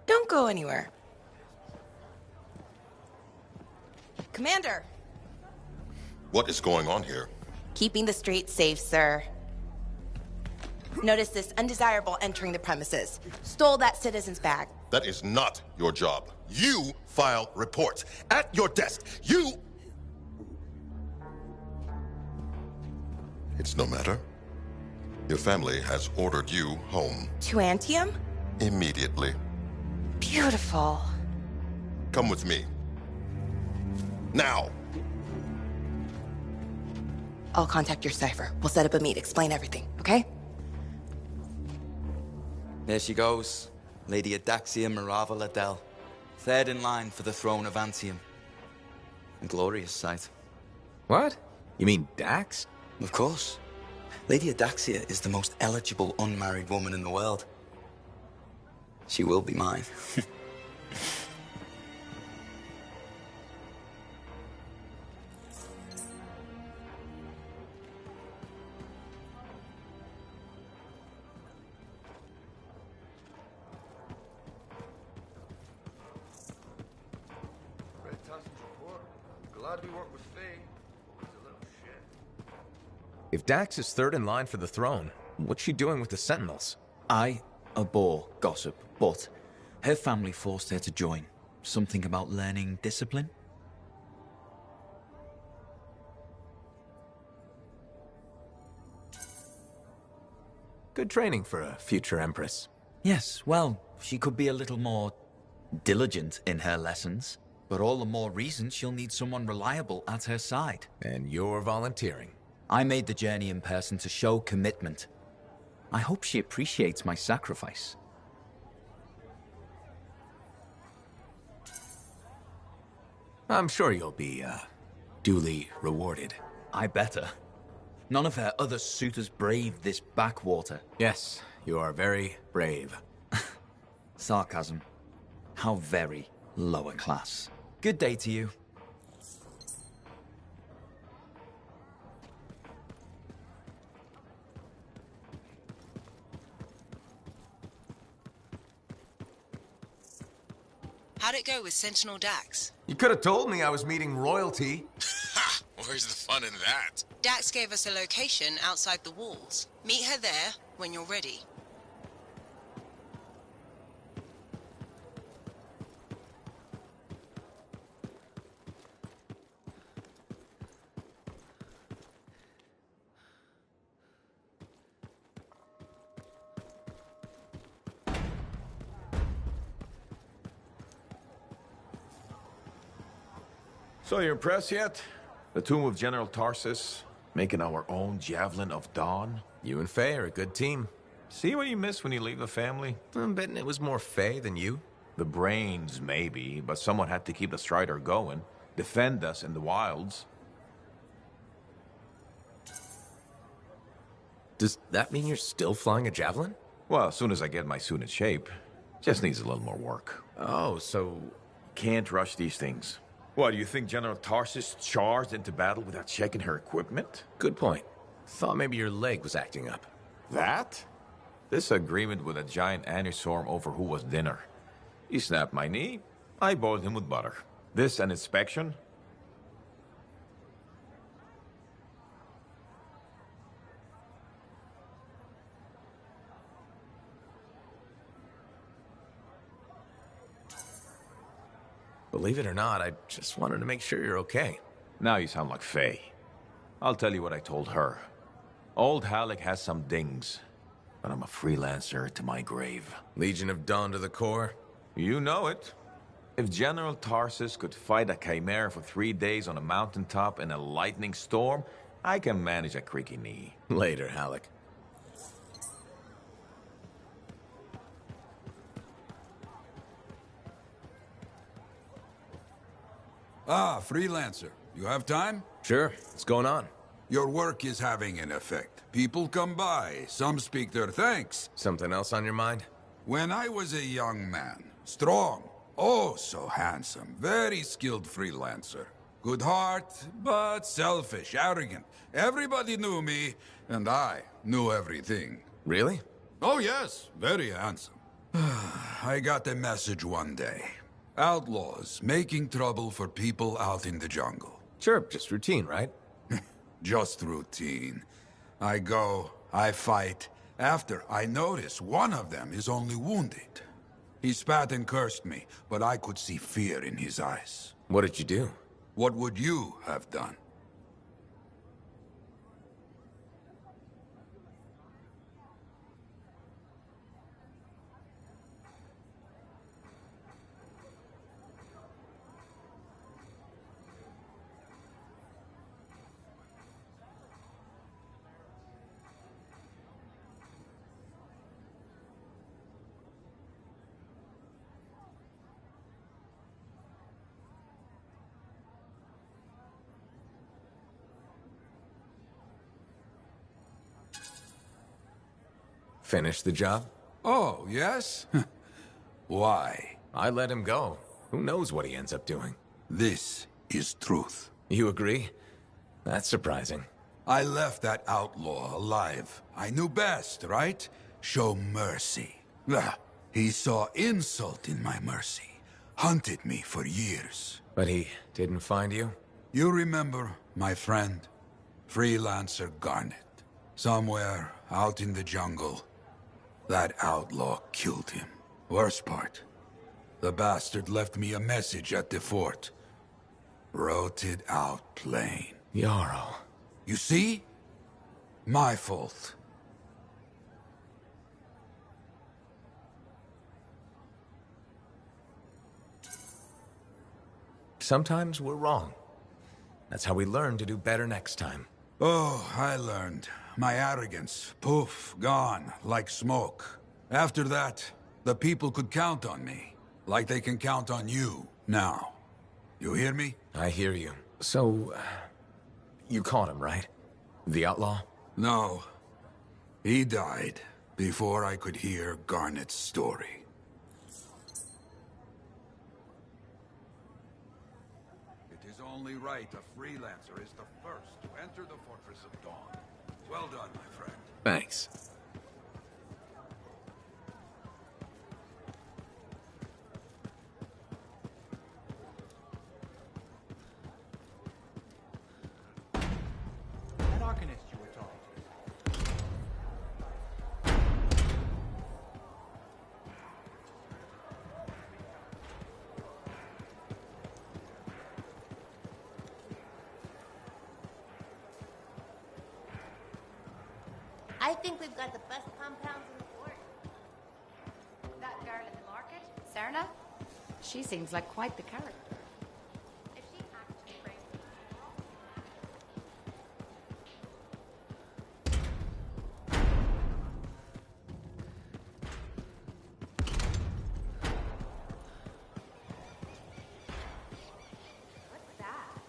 Don't go anywhere. Commander! What is going on here? Keeping the streets safe, sir. Notice this undesirable entering the premises. Stole that citizen's bag. That is not your job. You file reports. At your desk, you... It's no matter. Your family has ordered you home. To Anthem? Immediately. Beautiful. Come with me. Now! I'll contact your cipher. We'll set up a meet, explain everything, okay? There she goes. Lady Adaxia Mirava Ladell. Third in line for the throne of Anthem. A glorious sight. What? You mean Dax? Of course. Lady Adaxia is the most eligible unmarried woman in the world. She will be mine. Glad we worked with Faye. He's a little If Dax is third in line for the throne, what's she doing with the Sentinels? I abhor gossip, but her family forced her to join. Something about learning discipline? Good training for a future Empress. Yes, well, she could be a little more diligent in her lessons, but all the more reason she'll need someone reliable at her side. And you're volunteering. I made the journey in person to show commitment. I hope she appreciates my sacrifice. I'm sure you'll be, duly rewarded. I better. None of her other suitors braved this backwater. Yes, you are very brave. Sarcasm. How very lower class. Good day to you. How'd it go with Sentinel Dax? You could have told me I was meeting royalty. Ha! Where's the fun in that? Dax gave us a location outside the walls. Meet her there when you're ready. So you impressed yet? The tomb of General Tarsus, making our own Javelin of Dawn? You and Faye are a good team. See what you miss when you leave the family? I'm betting it was more Faye than you. The brains, maybe, but someone had to keep the Strider going, defend us in the wilds. Does that mean you're still flying a Javelin? Well, as soon as I get my suit in shape. Just needs a little more work. Oh, so... Can't rush these things. What, do you think General Tarsus charged into battle without checking her equipment? Good point. Thought maybe your leg was acting up. That? This agreement with a giant aneurysm over who was dinner. He snapped my knee, I boiled him with butter. This an inspection? Believe it or not, I just wanted to make sure you're okay. Now you sound like Faye. I'll tell you what I told her. Old Halleck has some dings, but I'm a freelancer to my grave. Legion of Dawn to the core? You know it. If General Tarsus could fight a chimera for 3 days on a mountaintop in a lightning storm, I can manage a creaky knee. Later, Halleck. Ah, freelancer. You have time? Sure. What's going on? Your work is having an effect. People come by. Some speak their thanks. Something else on your mind? When I was a young man, strong, oh so handsome, very skilled freelancer. Good heart, but selfish, arrogant. Everybody knew me, and I knew everything. Really? Oh yes, very handsome. I got a message one day. Outlaws making trouble for people out in the jungle. Sure, just routine, right? Just routine. I go, I fight. After, I notice one of them is only wounded. He spat and cursed me, but I could see fear in his eyes. What did you do? What would you have done? Finish the job? Oh, yes? Why? I let him go. Who knows what he ends up doing? This is truth. You agree? That's surprising. I left that outlaw alive. I knew best, right? Show mercy. He saw insult in my mercy. Hunted me for years. But he didn't find you? You remember, my friend? Freelancer Garnet. Somewhere out in the jungle, that outlaw killed him. Worst part, the bastard left me a message at the fort. Wrote it out plain. Jarl. You see? My fault. Sometimes we're wrong. That's how we learn to do better next time. Oh, I learned. My arrogance, poof, gone, like smoke. After that, the people could count on me, like they can count on you now. You hear me? I hear you. So, you caught him, right? The outlaw? No. He died before I could hear Garnet's story. It is only right a freelancer is the first to enter the Fortress of Dawn. Well done, my friend. Thanks. That Arcanist you were talking to. I think we've got the best compounds in the fort. That girl in the market, Serna? She seems like quite the character. If she actually brings What's that?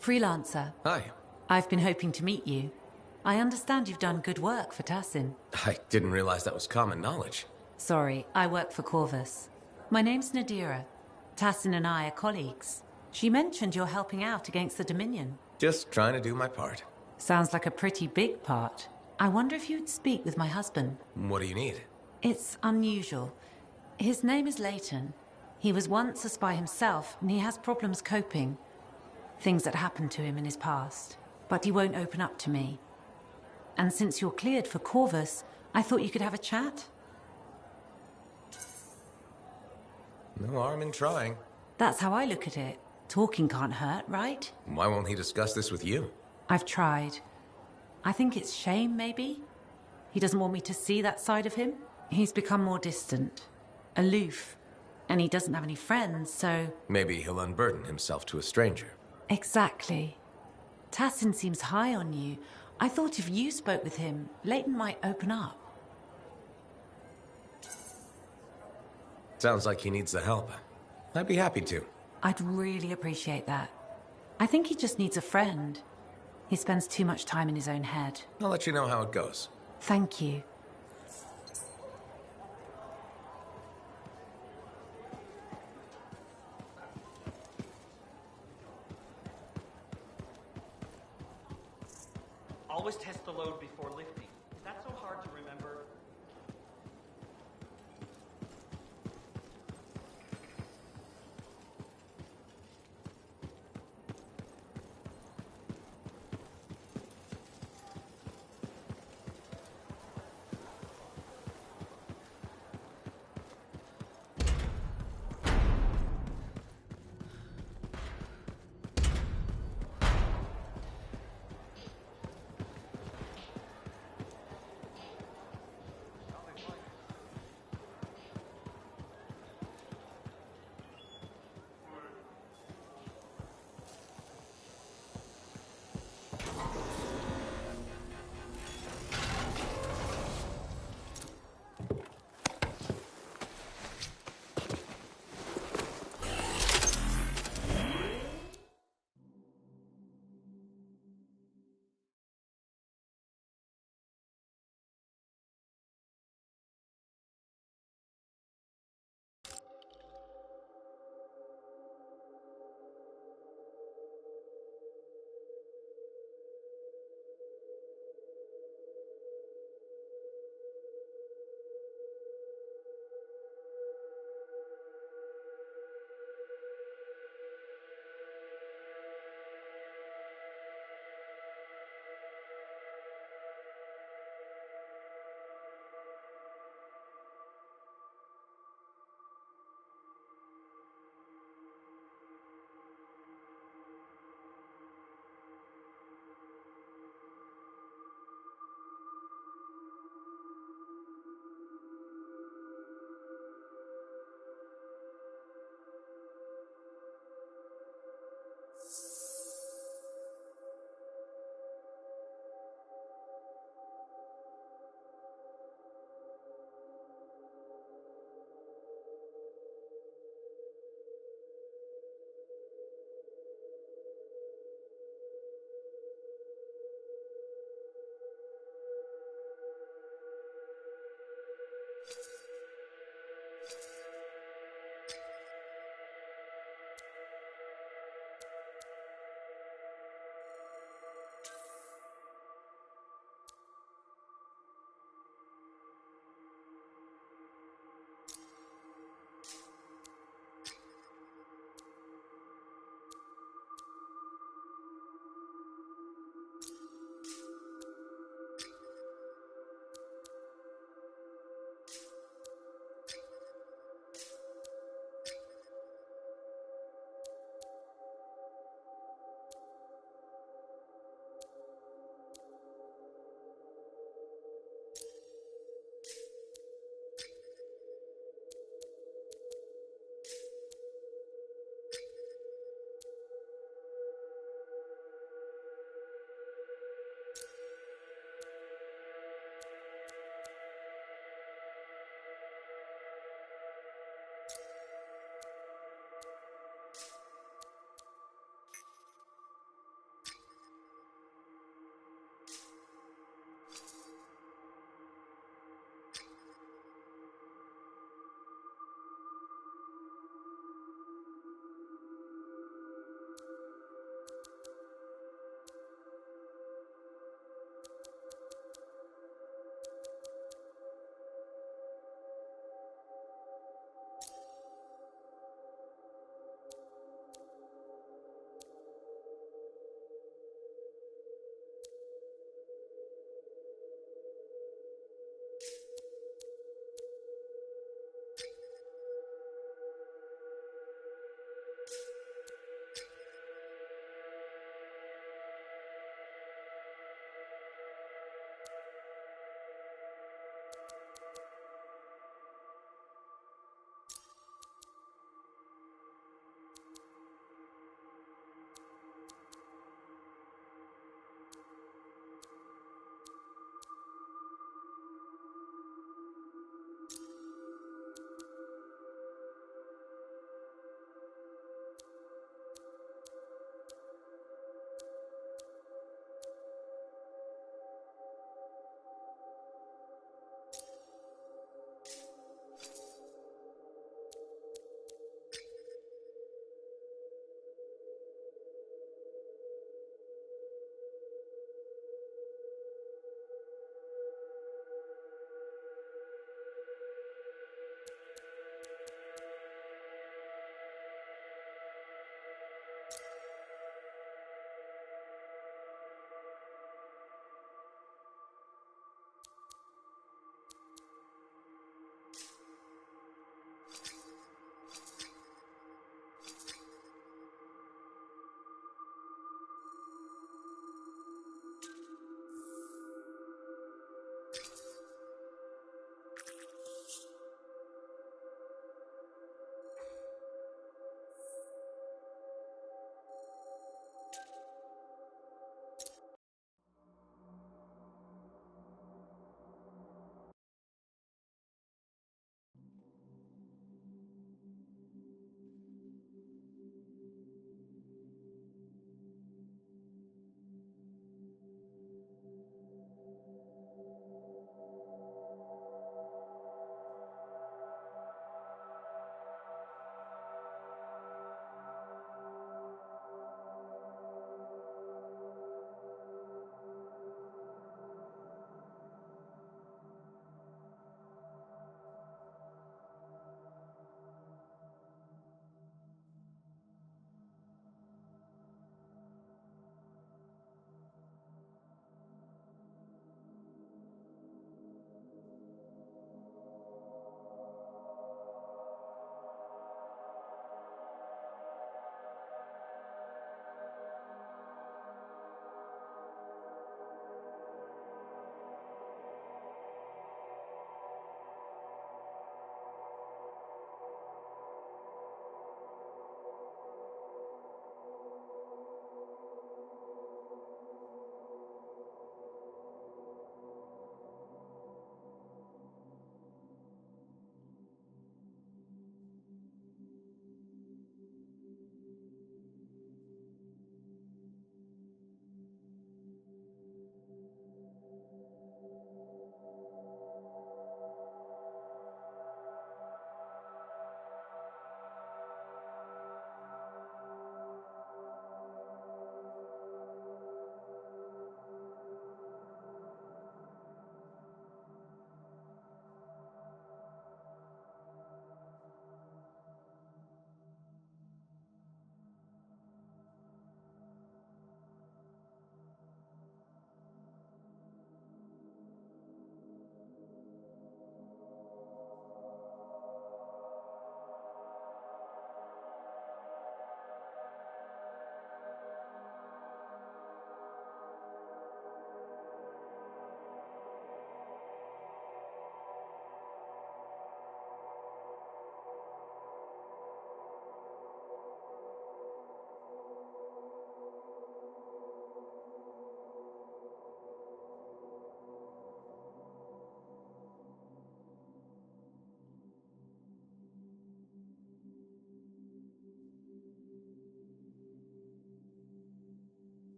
Freelancer. Hi. I've been hoping to meet you. I understand you've done good work for Tassin. I didn't realize that was common knowledge. Sorry, I work for Corvus. My name's Nadira. Tassin and I are colleagues. She mentioned you're helping out against the Dominion. Just trying to do my part. Sounds like a pretty big part. I wonder if you'd speak with my husband. What do you need? It's unusual. His name is Leighton. He was once a spy himself, and he has problems coping. Things that happened to him in his past. But he won't open up to me. And since you're cleared for Corvus, I thought you could have a chat. No harm in trying. That's how I look at it. Talking can't hurt, right? Why won't he discuss this with you? I've tried. I think it's shame, maybe. He doesn't want me to see that side of him. He's become more distant, aloof, and he doesn't have any friends, so... Maybe he'll unburden himself to a stranger. Exactly. Tassin seems high on you. I thought if you spoke with him, Leighton might open up. Sounds like he needs the help. I'd be happy to. I'd really appreciate that. I think he just needs a friend. He spends too much time in his own head. I'll let you know how it goes. Thank you. Always test the load before lifting. Is that so hard to remember?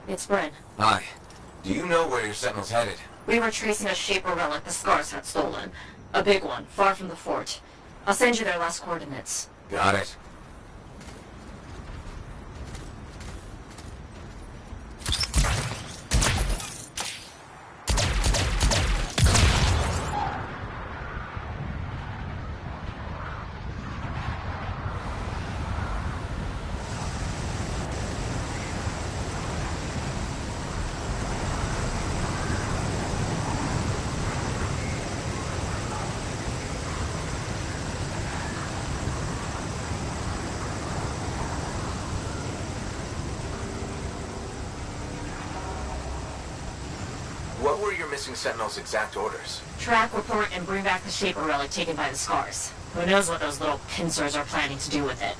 It's Bryn. Hi. Do you know where your sentinel's headed? We were tracing a Shaper relic the Scars had stolen. A big one, far from the fort. I'll send you their last coordinates. Got it. What were your missing sentinel's exact orders? Track, report, and bring back the Shaper relic taken by the Scars. Who knows what those little pincers are planning to do with it.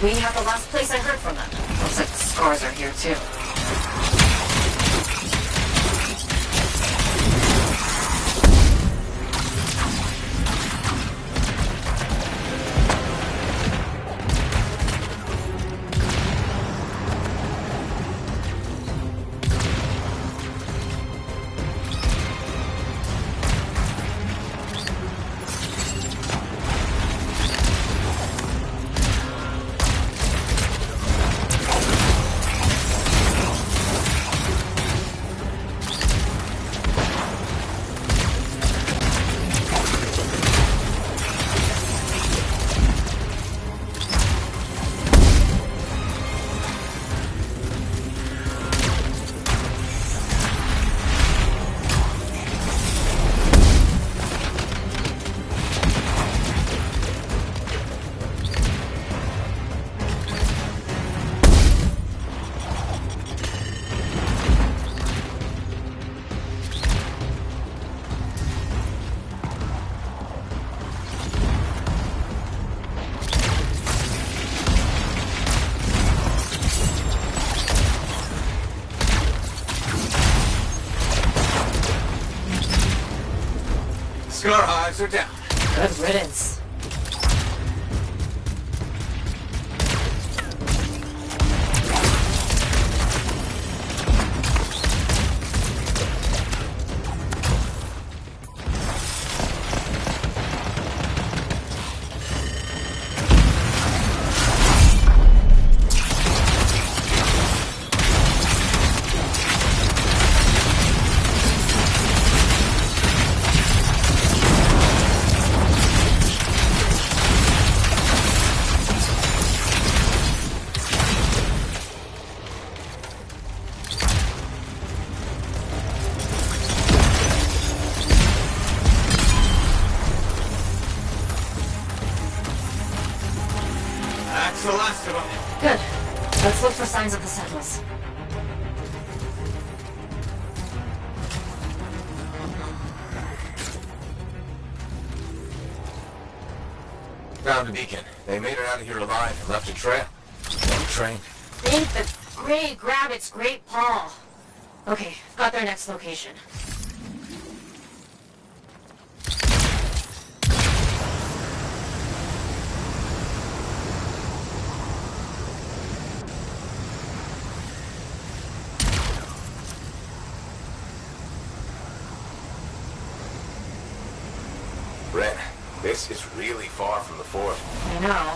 We have the last place I heard from them. Looks like the Scars are here too. Scar hives are down. Good riddance. That's the last of them. Good. Let's look for signs of the Sentinels. Found a beacon. They made it out of here alive and left a trail. No train. Think the Great Grabbit's Great Paw. Okay, got their next location. Ren, this is really far from the fort. I know.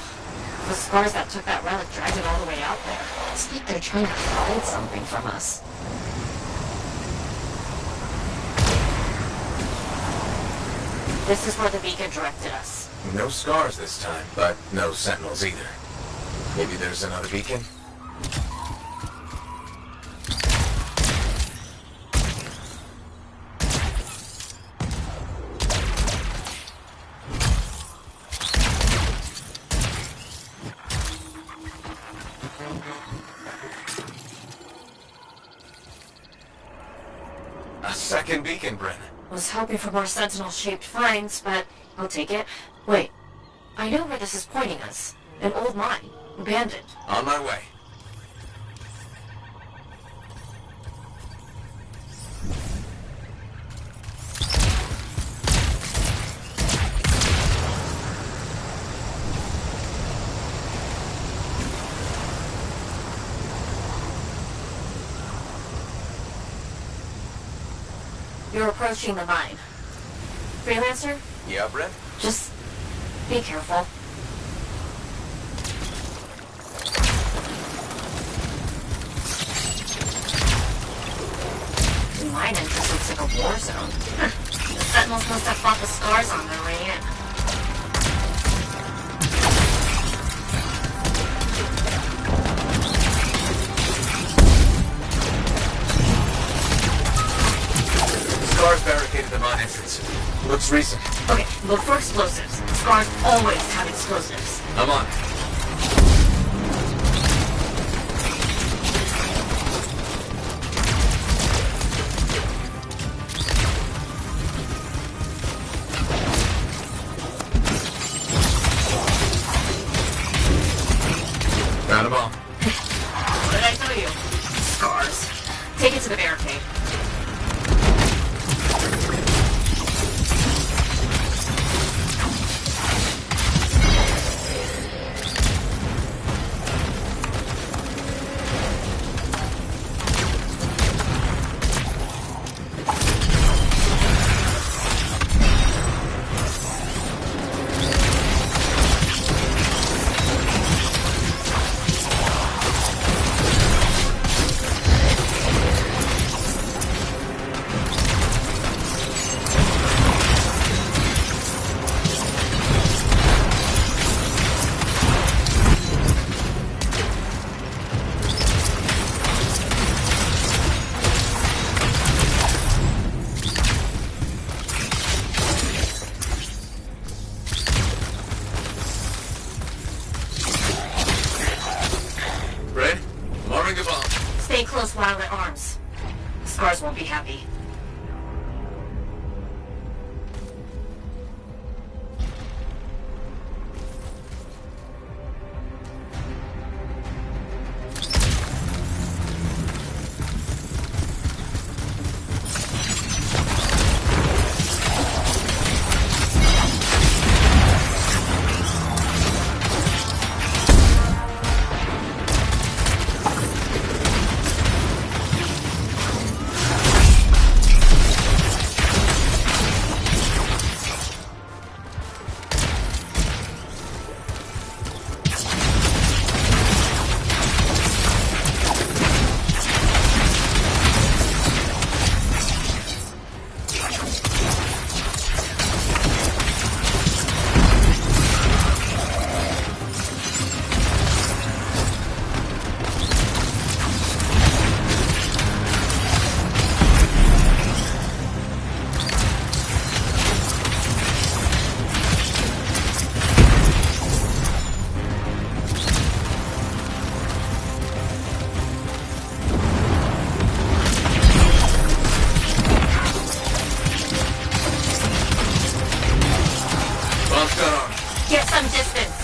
The Scars that took that relic dragged it all the way out there. It's like they're trying to hide something from us. This is where the beacon directed us. No scars this time, but no sentinels either. Maybe there's another beacon? A second beacon, Bryn. Was hoping for more sentinel-shaped finds, but I'll take it. Wait, I know where this is pointing us. An old mine. Abandoned. On my way. You're approaching the mine. Freelancer? Yeah, Bryn? Just be careful. The mine entrance looks like a war zone. The Sentinels must have fought the scars on their way in. Scars barricaded the mine entrance. Looks recent. Okay, look for explosives. Scars always have explosives. I'm on. Found them all. What did I tell you? Scars. Take it to the barricade. Stay close while at arms. Scars won't be happy. Get some distance.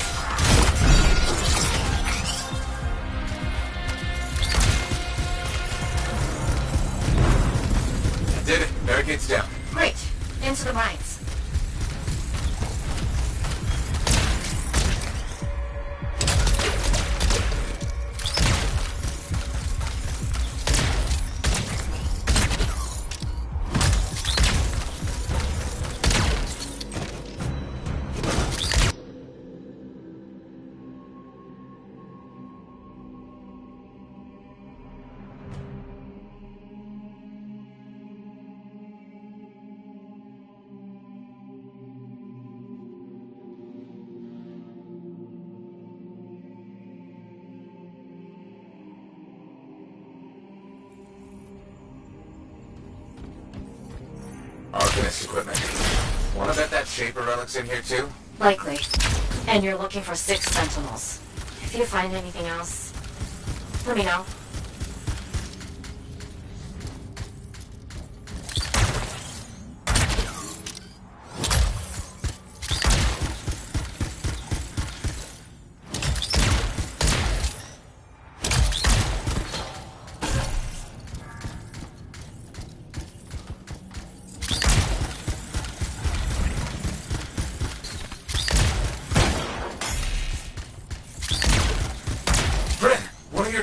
Did it. Barricades down. Great. Into the mines. Arcanist equipment. Wanna bet that Shaper relic's in here too? Likely. And you're looking for 6 Sentinels. If you find anything else, let me know.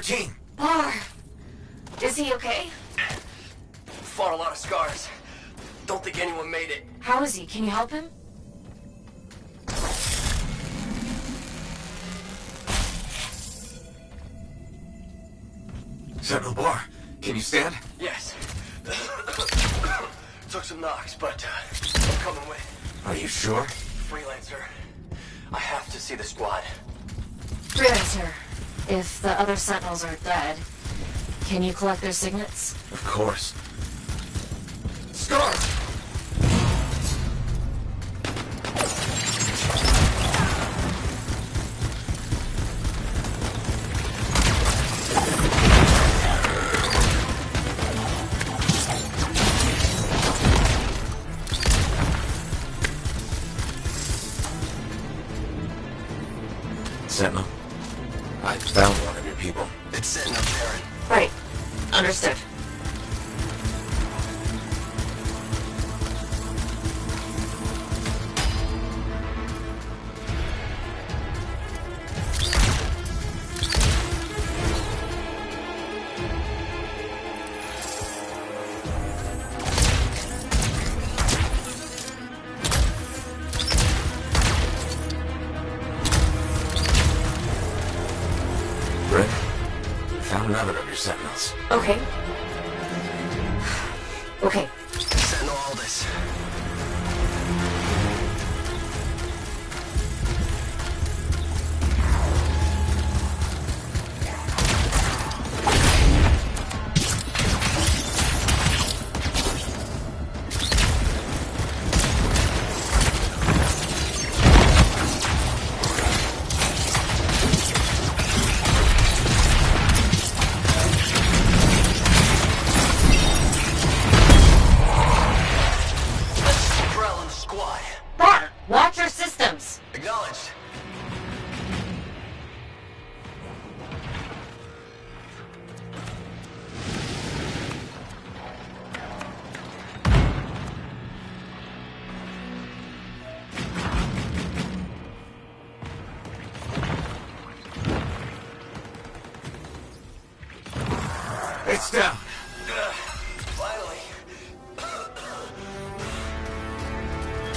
Team. Bar. Is he okay? Fought a lot of scars. Don't think anyone made it. How is he? Can you help him? Sentinel Bar, can you stand? Yes. Took some knocks, but I'm coming with. Are you sure? Freelancer. I have to see the squad. Freelancer. If the other Sentinels are dead, can you collect their signets? Of course. Scars! Sentinel. I found one of your people. It's sitting up there. Right. Understood. Found another of your sentinels. Okay. Okay. Sentinel Aldous. Watch your systems! Acknowledged. It's down. Finally.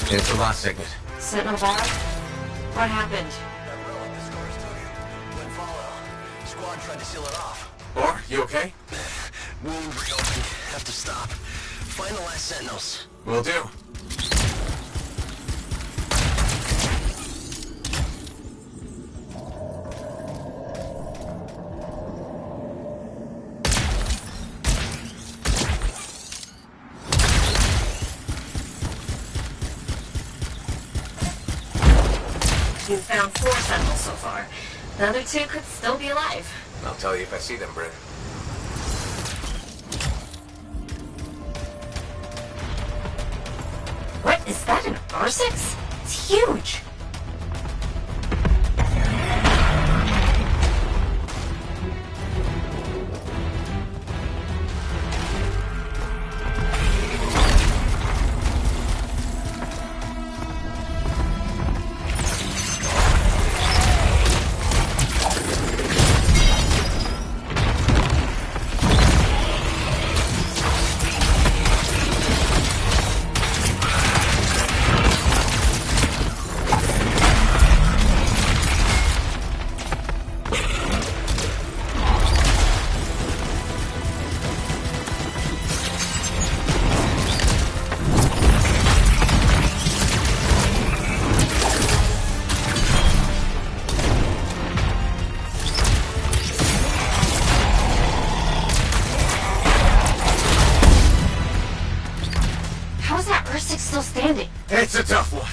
It's the last signet. Sentinel Bar? What happened? That relic the scars took it. Went follow. Squad tried to seal it off. Bar, you okay? Wound reopened. Have to stop. Find the last sentinels. Will do. You've found 4 Sentinels so far. The other 2 could still be alive. I'll tell you if I see them, Bryn. What? Is that an R6? It's huge! First Six still standing. It's a tough one.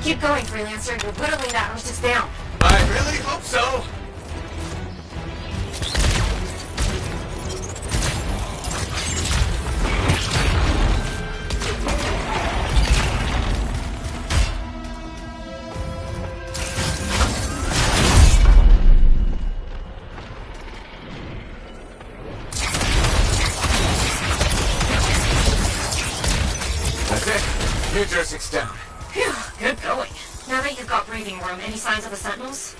Keep going, Freelancer. You're literally that much is down. I really hope so. That's it. New Jersey's down. Phew, good going. Now that you've got breathing room, any signs of the Sentinels?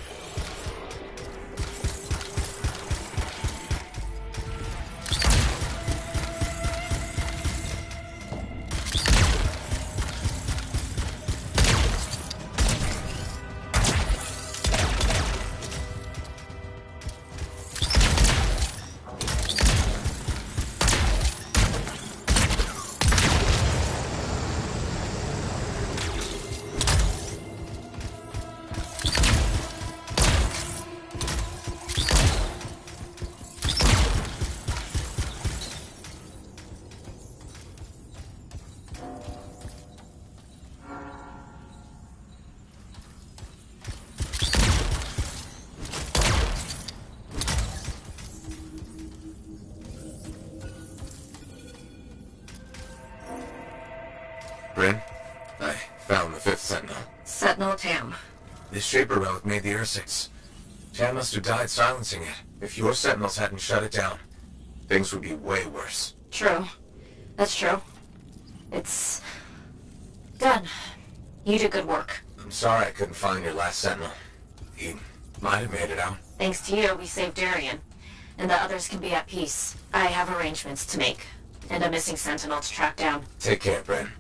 Bryn, I found the 5th Sentinel. Sentinel Tam. This Shaper relic made the Ursics. Tam must have died silencing it. If your Sentinels hadn't shut it down, things would be way worse. True. That's true. It's... done. You did good work. I'm sorry I couldn't find your last Sentinel. He might have made it out. Thanks to you, we saved Darien. And the others can be at peace. I have arrangements to make. And a missing Sentinel to track down. Take care, Bryn.